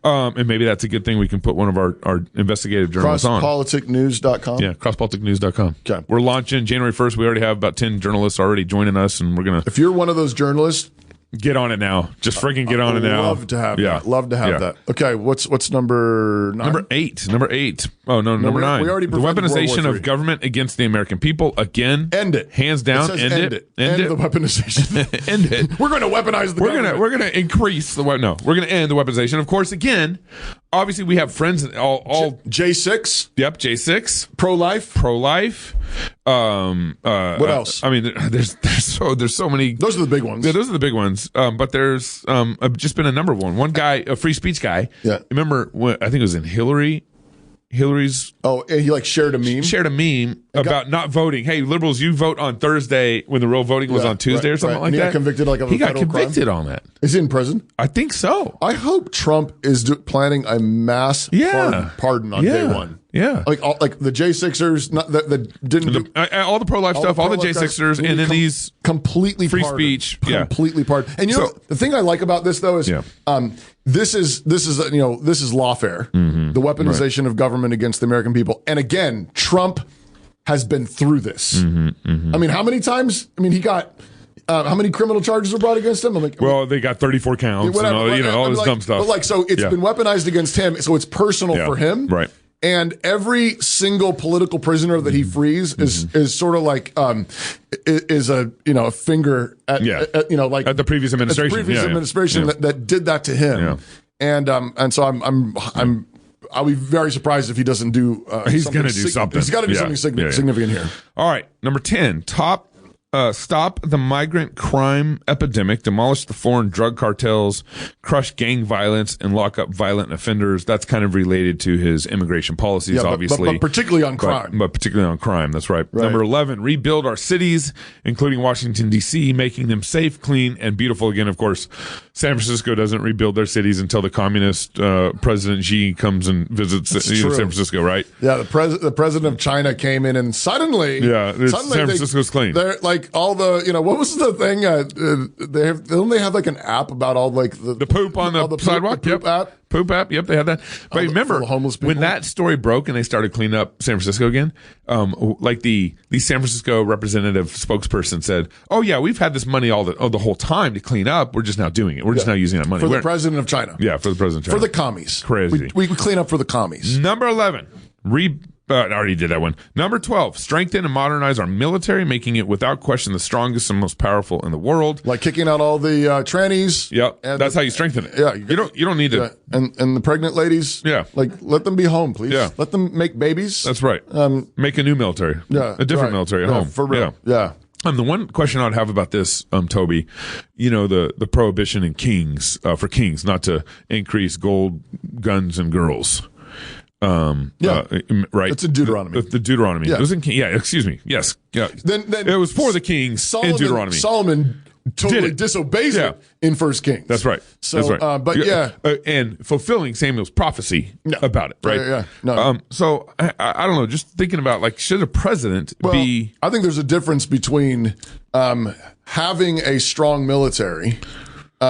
And maybe that's a good thing. We can put one of our investigative journalists on. Crosspoliticnews.com. Yeah, crosspoliticnews.com. Okay. We're launching January 1st. We already have about 10 journalists already joining us, and we're going to... If you're one of those journalists... Get on it now. Just freaking get on it now. Love to have that. Love to have that. Okay, what's number 9? Number 8. Oh, no, number 9. We already the weaponization of government against the American people. Again. End it. Hands down. End it. End the weaponization. End it. We're going to weaponize the government. We're going to increase the we're going to end the weaponization. Of course, again, obviously we have friends all J6. Yep, J6. Pro-life. What else? I mean, there's so many. Those are the big ones. Yeah, those are the big ones. But there's just been a number of one. One guy, a free speech guy. Yeah. Remember when I think it was in Hillary's. Oh, he shared a meme. About not voting. Hey, liberals, you vote on Thursday when the real voting was on Tuesday or something like that. He got convicted he got convicted on that. Is he in prison? I think so. I hope Trump is planning a mass pardon on day one. Yeah, like the J6ers that didn't do all the pro-life stuff, all the J6ers, and then these completely free pardoned, speech, completely pardoned. And the thing I like about this though is, this is lawfare, the weaponization of government against the American people. And again, Trump has been through this. I mean, how many times? I mean, he got. How many criminal charges were brought against him? They got 34 counts and all this dumb stuff. But so it's been weaponized against him, so it's personal for him, right? And every single political prisoner that he frees is sort of like is a finger at at the previous administration, that did that to him, and so I'll be very surprised if he doesn't do. He's going to do something. He's got to do something significant here. All right, number 10. Stop the migrant crime epidemic, demolish the foreign drug cartels, crush gang violence, and lock up violent offenders. That's kind of related to his immigration policies, obviously. But particularly on crime. But particularly on crime, that's right. Number 11, rebuild our cities, including Washington, D.C., making them safe, clean, and beautiful. Again, of course, San Francisco doesn't rebuild their cities until the communist President Xi comes and visits San Francisco, right? Yeah, the president of China came in and suddenly San Francisco's clean. They're like all the, what was the thing? They have like an app about all like the poop on the sidewalk. The poop app. Poop app. Yep, they had that. But remember, homeless people. when that story broke and they started cleaning up San Francisco again, like the San Francisco representative spokesperson said, "Oh yeah, we've had this money the whole time to clean up. We're just now doing it. We're just now using that money for the president of China. Yeah, for the president of China. For the commies. Crazy. We clean up for the commies. Number 11. I already did that one. Number 12, strengthen and modernize our military, making it without question the strongest and most powerful in the world. Like kicking out all the trannies. Yep, that's how you strengthen it. Yeah, you don't need to. Yeah. And the pregnant ladies. Yeah, like let them be home, please. Yeah, let them make babies. That's right. Make a new military. Yeah, a different military at home. For real. Yeah. The one question I'd have about this, Toby, the prohibition in kings for kings not to increase gold, guns, and girls. Right. It's in Deuteronomy. The Deuteronomy. Yeah. It was in excuse me. Yes. Yeah. Then it was for the kings in Deuteronomy. Solomon totally disobeys it in First Kings. That's right. So, that's right. And fulfilling Samuel's prophecy about it. Right. Yeah. No. So I don't know. Just thinking about should a president be? I think there's a difference between having a strong military.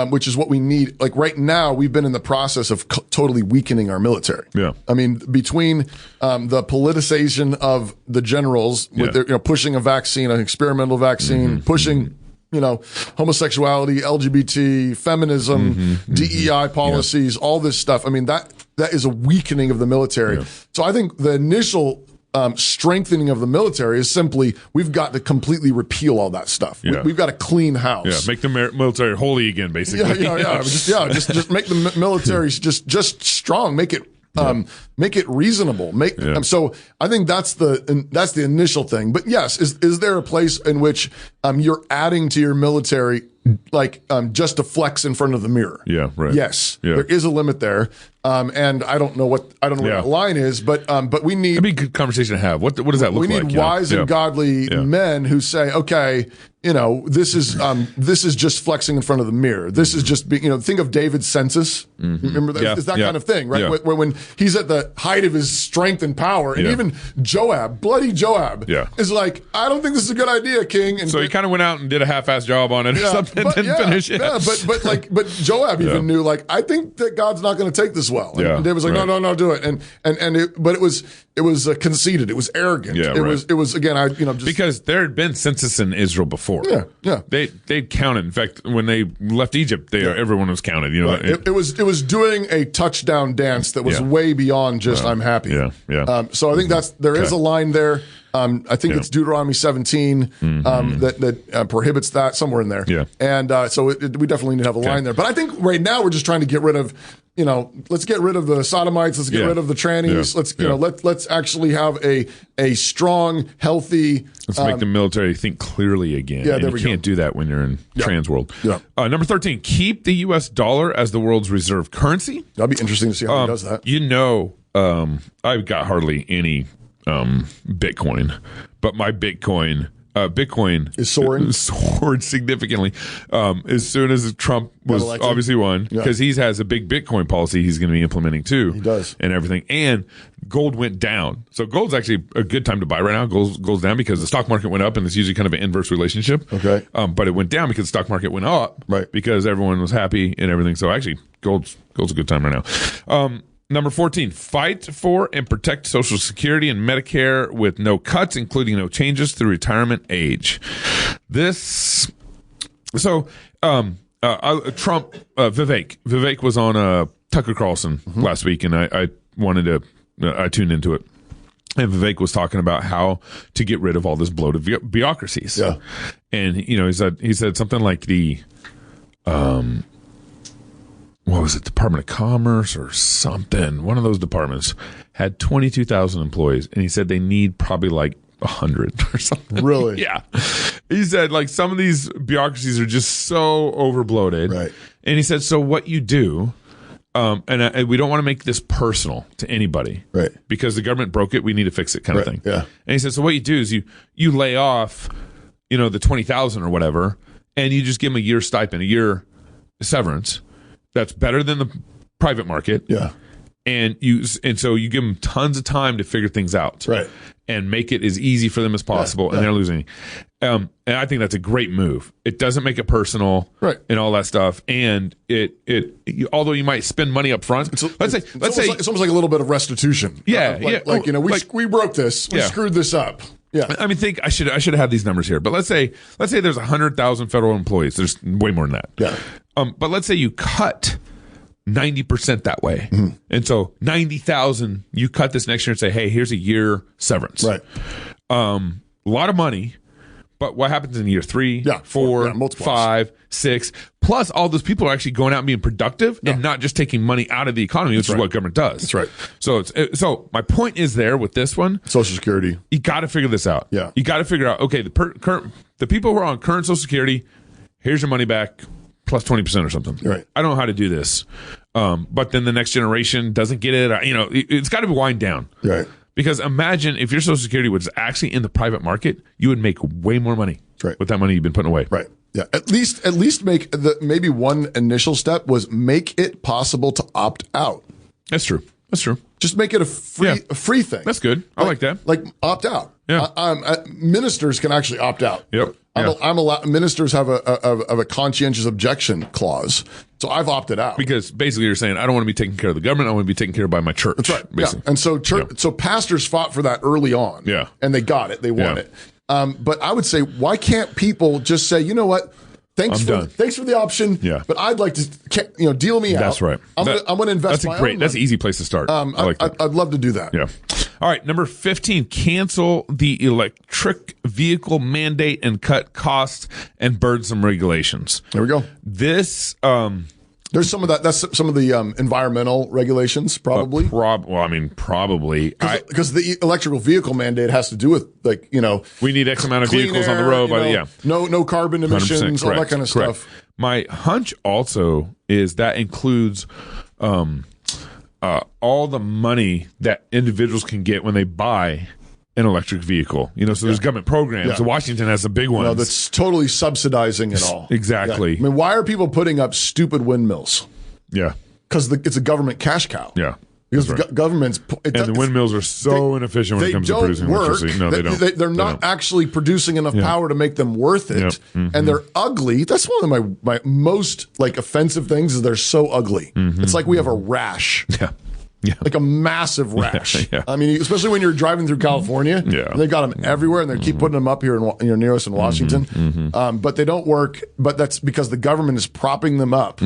Which is what we need. Like right now, we've been in the process of totally weakening our military. Yeah, I mean, between the politicization of the generals with their, pushing a vaccine, an experimental vaccine, pushing, homosexuality, LGBT, feminism, DEI policies, all this stuff. I mean, that is a weakening of the military. Yeah. So I think the initial strengthening of the military is simply we've got to completely repeal all that stuff. Yeah. We've got to clean house. Yeah, make the military holy again, basically. Just make the military just strong. Make it reasonable. So I think that's the initial thing. But yes, is there a place in which you're adding to your military just to flex in front of the mirror? Yeah, right. Yes, yeah. There is a limit there, and I don't know what that line is, but we need. It'd be a good conversation to have. What does that look like? We need wise and godly men who say, okay, this is just flexing in front of the mirror. This is just being, think of David's census. Remember that? It's that kind of thing, right? Yeah. When he's at the height of his strength and power, and even bloody Joab, is like, I don't think this is a good idea, King. And so he kind of went out and did a half-assed job on it or something. Didn't finish it. Yeah, but Joab even knew, I think that God's not going to take this well. And David was like, no, do it. But it was conceited. It was arrogant. Yeah, it was again, because there had been census in Israel before. Yeah. They counted. In fact, when they left Egypt, everyone was counted. It was doing a touchdown dance that was way beyond just I'm happy. Yeah. So I think there is a line there. I think it's Deuteronomy 17 that prohibits that, somewhere in there. Yeah. And so we definitely need to have a line there. But I think right now we're just trying to get rid of, let's get rid of the sodomites. Let's get rid of the trannies. Let's actually have a strong, healthy. Let's make the military think clearly again. Yeah, and you can't do that when you're in trans world. Yeah. Number 13, keep the U.S. dollar as the world's reserve currency. That'd be interesting to see how he does that. I've got hardly any Bitcoin, but my Bitcoin is soaring. Soared significantly as soon as Trump was obviously won, because he has a big Bitcoin policy he's going to be implementing too. He does, and everything. And gold went down, so gold's actually a good time to buy right now. Gold's down because the stock market went up, and it's usually kind of an inverse relationship. Okay, but it went down because the stock market went up, right? Because everyone was happy and everything. So actually, gold's a good time right now. Number 14, fight for and protect Social Security and Medicare with no cuts, including no changes through retirement age. Vivek Vivek was on Tucker Carlson last week, and I tuned into it. And Vivek was talking about how to get rid of all this bloated bureaucracies. Yeah. And, he said something like what was it, Department of Commerce or something? One of those departments had 22,000 employees, and he said they need probably 100 or something. Really? Yeah. He said some of these bureaucracies are just so overbloated. Right. And he said, so what you do, and we don't want to make this personal to anybody, right? Because the government broke it, we need to fix it, kind of thing. Yeah. And he said, so what you do is you lay off, the 20,000 or whatever, and you just give them a year stipend, a year severance. That's better than the private market. Yeah. And so you give them tons of time to figure things out. Right. and make it as easy for them as possible, and they're losing. And I think that's a great move. It doesn't make it personal, right, and all that stuff. And although you might spend money up front, let's say it's almost like a little bit of restitution. We broke this, we screwed this up. Yeah, I mean, I should have had these numbers here, but let's say there's 100,000 federal employees. There's way more than that. Yeah, but let's say you cut 90% that way, and so 90,000, you cut this next year and say, hey, here's a year severance. Right, a lot of money. But what happens in year 3, 4, 5, 6? Plus, all those people are actually going out and being productive and not just taking money out of the economy, which is what government does. That's right. So my point is there with this one, Social Security. You got to figure this out. Yeah, you got to figure out. Okay, the people who are on current Social Security, here's your money back plus 20% or something. Right. I don't know how to do this, but then the next generation doesn't get it. It's got to be wind down. Right. Because imagine if your Social Security was actually in the private market, you would make way more money with that money you've been putting away. Right. Yeah. At least make maybe one initial step was make it possible to opt out. That's true. Just make it a free thing. That's good. I like that. Like opt out. Yeah. Ministers can actually opt out. Yep. I'm allowed. Ministers have a conscientious objection clause, so I've opted out because basically you're saying I don't want to be taken care of the government. I want to be taken care of by my church. That's right. Basically. Yeah. And so pastors fought for that early on. Yeah. And they got it. They won it. But I would say, why can't people just say, you know what? Thanks for the option. Yeah. But I'd like to, deal me out. That's right. I'm going to invest. That's an easy place to start. I like that. I'd love to do that. Yeah. All right. Number 15, cancel the electric vehicle mandate and cut costs and burdensome regulations. There we go. This, there's some of that. That's some of the environmental regulations, probably. Probably. Because the electrical vehicle mandate has to do with, we need X amount of vehicles on the road. No carbon emissions, all that kind of stuff. My hunch also is that includes all the money that individuals can get when they buy an electric vehicle. So there's government programs. So Washington has the big ones. That's totally subsidizing it all. Exactly. Yeah. I mean, why are people putting up stupid windmills? Yeah. Because it's a government cash cow. Yeah. Because the government's... the windmills are so inefficient when it comes to producing electricity. No, they don't. They're not actually producing enough power to make them worth it. Yep. Mm-hmm. And they're ugly. That's one of my most offensive things is they're so ugly. Mm-hmm. It's like we have a rash. Yeah. Yeah. Like a massive rash. Yeah. I mean, especially when you're driving through California. Yeah. They've got them everywhere, and they keep putting them up here near us in Washington. Mm-hmm. But they don't work. But that's because the government is propping them up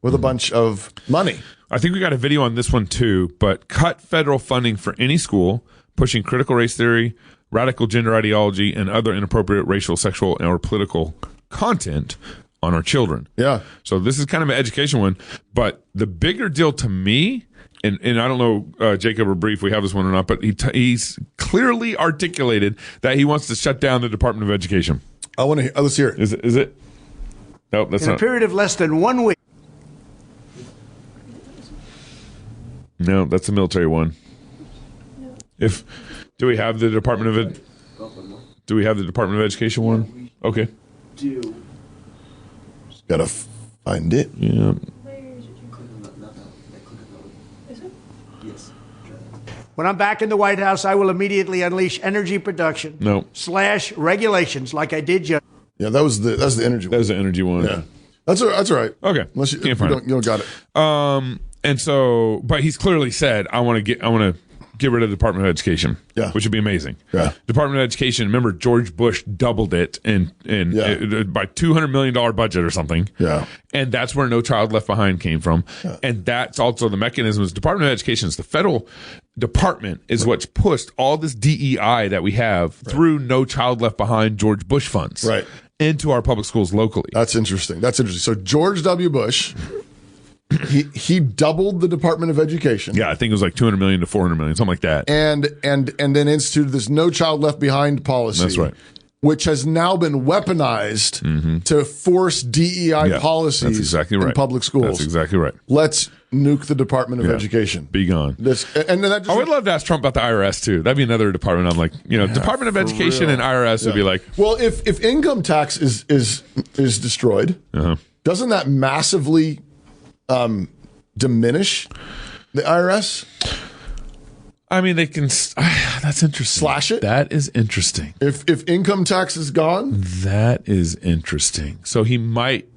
with a bunch of money. I think we got a video on this one too, but cut federal funding for any school pushing critical race theory, radical gender ideology, and other inappropriate racial, sexual, or political content on our children. Yeah. So this is kind of an education one, but the bigger deal to me, and I don't know, Jacob or Brief, we have this one or not, but he's clearly articulated that he wants to shut down the Department of Education. I want to. Let's hear it. Is it? No, that's not. In a period of less than 1 week. No, that's the military one. Do we have the Department of Do we have the Department of Education one? Okay. Gotta find it. Yeah. When I'm back in the White House, I will immediately unleash energy production. No. / regulations like I did just. Yeah, that's the energy one. That was the energy one. Yeah. That's all right. Okay. Unless you Can't find it. You don't got it. And so, but he's clearly said, I want to get rid of the Department of Education. Yeah. Which would be amazing. Yeah. Department of Education, remember George Bush doubled it by $200 million budget or something. Yeah. And that's where No Child Left Behind came from. Yeah. And that's also the mechanism is Department of Education is the federal department is what's pushed all this DEI that we have through No Child Left Behind George Bush funds into our public schools locally. That's interesting. So George W. Bush, he doubled the Department of Education. Yeah, I think it was like 200 million to 400 million, something like that. And then instituted this No Child Left Behind policy. That's right. Which has now been weaponized to force DEI policies in public schools. That's exactly right. Let's nuke the Department of Education. Be gone. I would love to ask Trump about the IRS too. That'd be another department. I'm like, Department of Education and IRS would be like. Well, if income tax is destroyed, doesn't that massively diminish the IRS? I mean, they can. That's interesting. Slash it? That is interesting. If income tax is gone? That is interesting. So he might,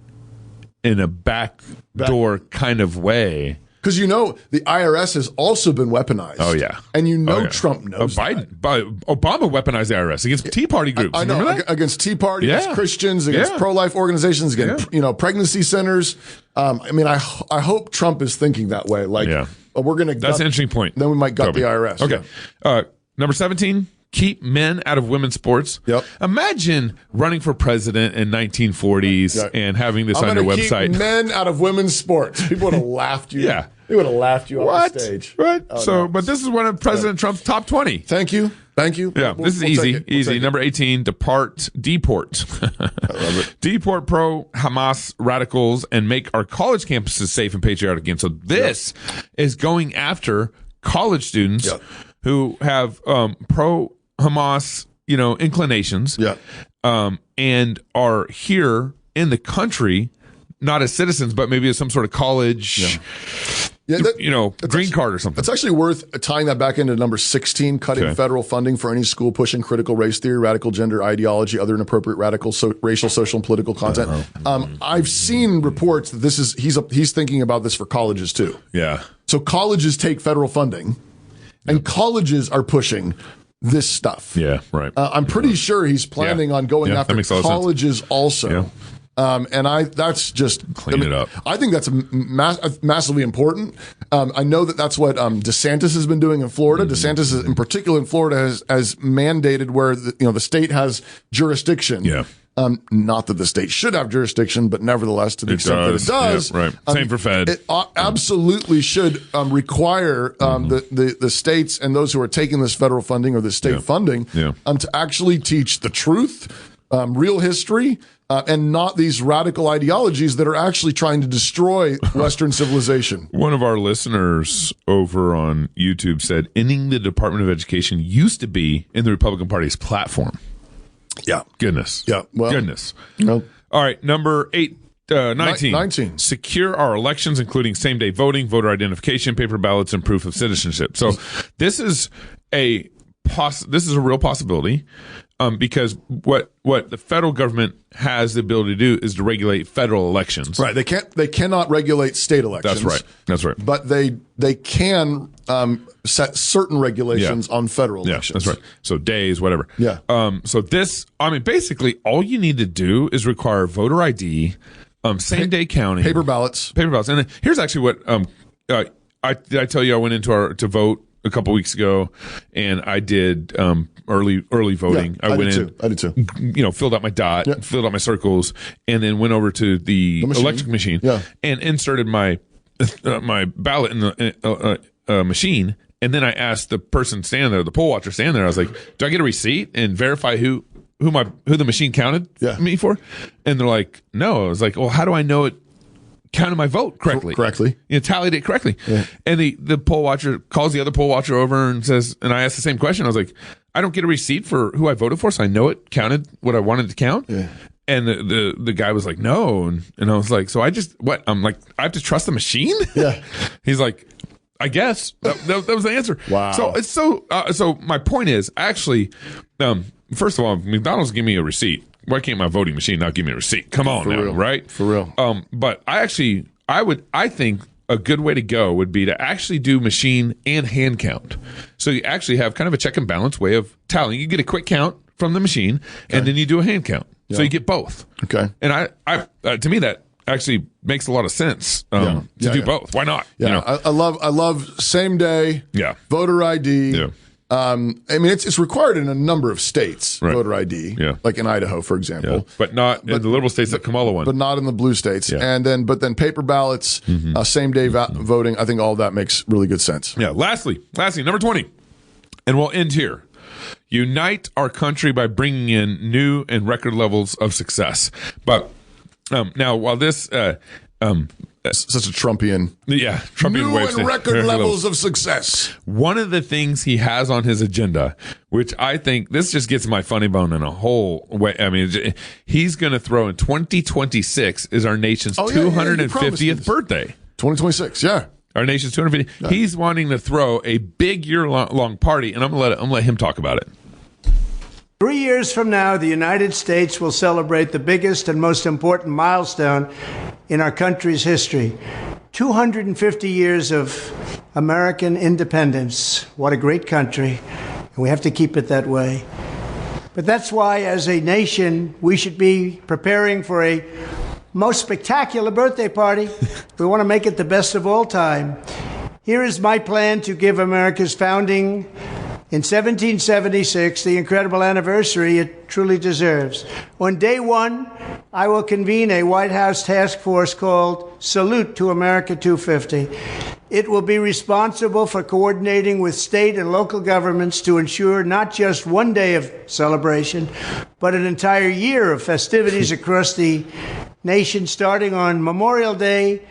in a backdoor kind of way. Because the IRS has also been weaponized. Oh, yeah. And Trump knows that. Obama weapanized the IRS against Tea Party groups. I know. Remember that? Against Tea Party, against Christians, against pro-life organizations, against pregnancy centers. I hope Trump is thinking that way. We're going to That's an interesting point. Then we might gut the IRS. Okay. Yeah. Number 17. Keep men out of women's sports. Yep. Imagine running for president in 1940s and having this on your website. Keep men out of women's sports. People would have laughed you. Yeah. They would have laughed you off the stage. Right. But this is one of President Trump's top 20. Thank you. Yeah, this is easy. Easy. Number 18, deport. I love it. Deport pro-Hamas radicals and make our college campuses safe and patriotic again. So this is going after college students who have pro-Hamas, inclinations, and are here in the country, not as citizens, but maybe as some sort of college, green card or something. It's actually worth tying that back into number 16, cutting federal funding for any school pushing critical race theory, radical gender ideology, other inappropriate radical racial, social, and political content. I've seen reports that he's thinking about this for colleges too. Yeah. So colleges take federal funding, and colleges are pushing this stuff. Yeah, right. I'm pretty sure he's planning on going after colleges also. Yeah. That's just clean it up. I think that's massively important. I know that's what DeSantis has been doing in Florida. DeSantis, in particular in Florida, has mandated where the state has jurisdiction. Yeah. Not that the state should have jurisdiction, but nevertheless, to the extent that it does, right. Same for Fed. It absolutely should require the states and those who are taking this federal funding or the state funding to actually teach the truth, real history, and not these radical ideologies that are actually trying to destroy Western civilization. One of our listeners over on YouTube said, ending the Department of Education used to be in the Republican Party's platform. Yeah. Goodness. Yeah. Well, goodness. No. All right. Number 19. 19. Secure our elections, including same-day voting, voter identification, paper ballots, and proof of citizenship. So this is a real possibility. Because what the federal government has the ability to do is to regulate federal elections. Right. They cannot regulate state elections. That's right. But they can set certain regulations on federal elections. That's right. So days, whatever. Yeah. So basically all you need to do is require voter ID, same day counting, paper ballots. And then here's actually what did I tell you I went into to vote a couple weeks ago, and I did early voting. Yeah, I did too. Filled out my dot, filled out my circles, and then went over to the electric machine and inserted my ballot in the machine. And then I asked the person standing there, the poll watcher standing there, I was like, "Do I get a receipt and verify who the machine counted me for?" And they're like, "No." I was like, "Well, how do I know it counted my vote correctly. Tallied it correctly." Yeah. And the poll watcher calls the other poll watcher over and says, and I asked the same question. I was like, "I don't get a receipt for who I voted for, so I know it counted what I wanted to count." Yeah. And the guy was like, "No." And I was like, "So I'm like, I have to trust the machine?" Yeah. He's like, "I guess." That was the answer. Wow. So it's so my point is actually, first of all, McDonald's give me a receipt. Why can't my voting machine not give me a receipt? Come on now, right? For real. But I think a good way to go would be to actually do machine and hand count. So you actually have kind of a check and balance way of tallying. You get a quick count from the machine, and then you do a hand count. Yeah. So you get both. Okay. And I to me, that actually makes a lot of sense to do both. Why not? Yeah. I love same day. Yeah. Voter ID. Yeah. It's required in a number of states, voter ID, yeah. like in Idaho, for example. Yeah. But not in the liberal states that Kamala won. But not in the blue states. Yeah. And then paper ballots, same-day voting, I think all of that makes really good sense. Yeah. Lastly, number 20, and we'll end here. Unite our country by bringing in new and record levels of success. But now, while this... such a Trumpian Trumpian new way of and record levels of success. One of the things he has on his agenda, which I think this just gets my funny bone in a whole way. I mean, he's going to throw in 2026 is our nation's 250th birthday. 2026, yeah. Our nation's 250. He's wanting to throw a big year-long party, and I'm gonna let him talk about it. 3 years from now, the United States will celebrate the biggest and most important milestone in our country's history. 250 years of American independence. What a great country. And we have to keep it that way. But that's why, as a nation, we should be preparing for a most spectacular birthday party. We want to make it the best of all time. Here is my plan to give America's founding in 1776 the incredible anniversary it truly deserves. On day one, I will convene a White House task force called Salute to America 250. It will be responsible for coordinating with state and local governments to ensure not just one day of celebration, but an entire year of festivities across the nation, starting on Memorial Day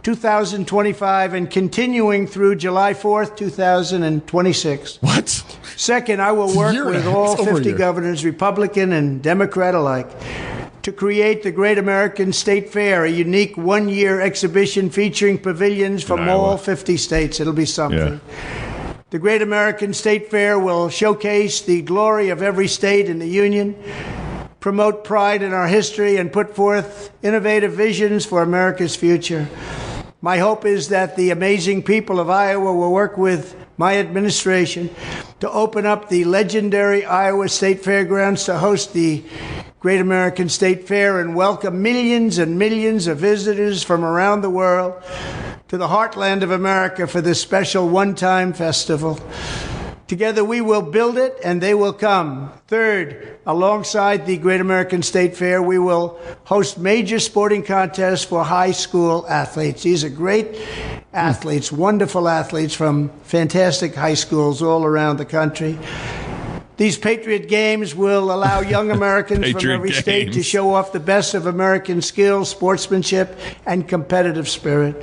2025 and continuing through July 4th, 2026. What? Second, I will work with all 50 governors, Republican and Democrat alike, to create the Great American State Fair, a unique one-year exhibition featuring pavilions from all 50 states. It'll be something. Yeah. The Great American State Fair will showcase the glory of every state in the Union, promote pride in our history, and put forth innovative visions for America's future. My hope is that the amazing people of Iowa will work with my administration to open up the legendary Iowa State Fairgrounds to host the Great American State Fair and welcome millions and millions of visitors from around the world to the heartland of America for this special one-time festival. Together we will build it and they will come. Third, alongside the Great American State Fair, we will host major sporting contests for high school athletes. These are great athletes, wonderful athletes from fantastic high schools all around the country. These Patriot Games will allow young Americans from every state to show off the best of American skills, sportsmanship, and competitive spirit.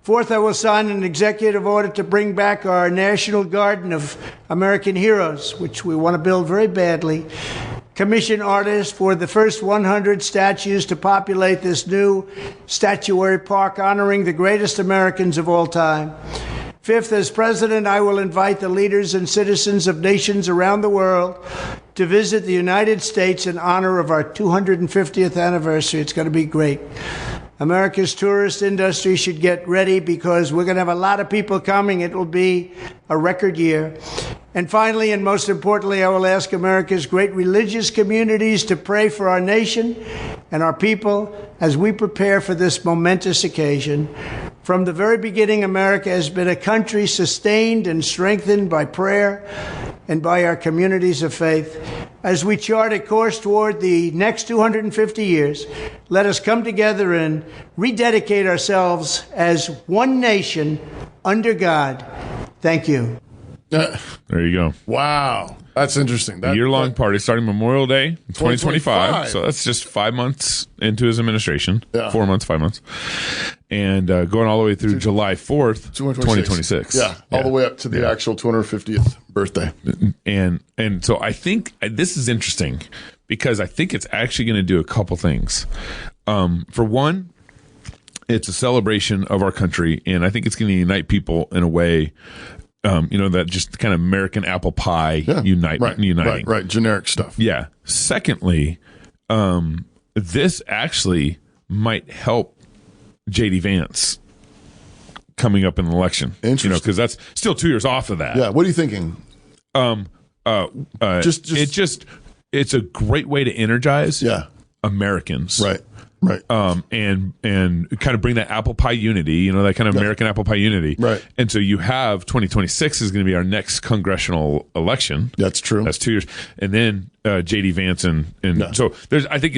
Fourth, I will sign an executive order to bring back our National Garden of American Heroes, which we want to build very badly. Commission artists for the first 100 statues to populate this new statuary park honoring the greatest Americans of all time. Fifth, as president, I will invite the leaders and citizens of nations around the world to visit the United States in honor of our 250th anniversary. It's going to be great. America's tourist industry should get ready because we're going to have a lot of people coming. It will be a record year. And finally, and most importantly, I will ask America's great religious communities to pray for our nation and our people as we prepare for this momentous occasion. From the very beginning, America has been a country sustained and strengthened by prayer and by our communities of faith. As we chart a course toward the next 250 years, let us come together and rededicate ourselves as one nation under God. Thank you. There you go. Wow. That's interesting. A year-long party starting Memorial Day 2025. So that's just 5 months into his administration. Yeah. 4 months, 5 months. And going all the way through July 4th, 2026. Yeah, all the way up to the actual 250th birthday. And so I think this is interesting because I think it's actually going to do a couple things. For one, it's a celebration of our country, and I think it's going to unite people in a way that just kind of American apple pie uniting. Right. Generic stuff. Yeah. Secondly, this actually might help J.D. Vance coming up in the election. Interesting. Because that's still 2 years off of that. Yeah. What are you thinking? It's a great way to energize Americans. Right. And kind of bring that apple pie unity, that kind of American apple pie unity. Right. And so you have 2026 is going to be our next congressional election. That's true. That's 2 years. And then J.D. Vance so I think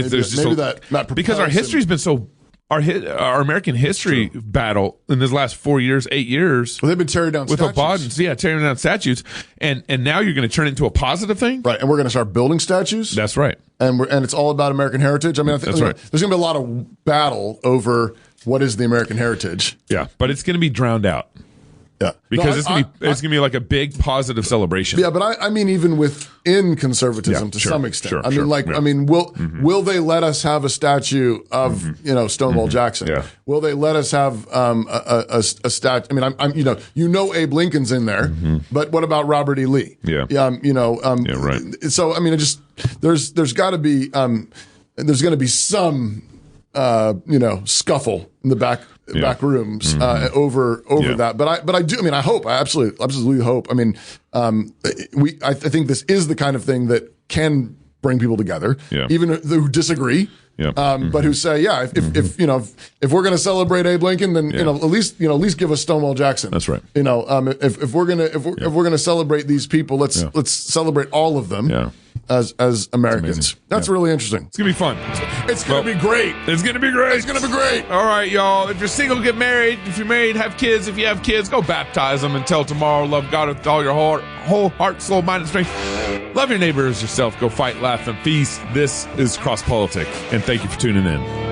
because our history's been so our American history battle in this last 4 years, 8 years. Well, they've been tearing down with statues. tearing down statutes, and now you're going to turn it into a positive thing, right? And we're going to start building statues. That's right. And it's all about American heritage. I mean, I think right. There's going to be a lot of battle over what is the American heritage. Yeah, but it's going to be drowned out. Yeah. Because it's gonna be like a big positive celebration. Yeah, but I mean, even within conservatism to some extent. Will they let us have a statue of Stonewall Jackson? Yeah. Will they let us have a statue? I mean, Abe Lincoln's in there, but what about Robert E. Lee? Yeah. Right. So I mean, there's got to be there's going to be some scuffle in the back rooms over that. But I do. I mean, I absolutely hope. I mean, I think this is the kind of thing that can bring people together, even who disagree. Yeah. But who say, if we're going to celebrate Abe Lincoln, then at least give us Stonewall Jackson. That's right. If we're gonna celebrate these people, let's celebrate all of them. Yeah. As Americans. That's really interesting. It's gonna be fun. It's gonna be great. It's gonna be great. It's gonna be great. All right, y'all. If you're single, get married. If you're married, have kids. If you have kids, go baptize them. Until tomorrow, love God with all your whole heart, soul, mind, and strength. Love your neighbor as yourself. Go fight, laugh, and feast. This is Cross Politic, and thank you for tuning in.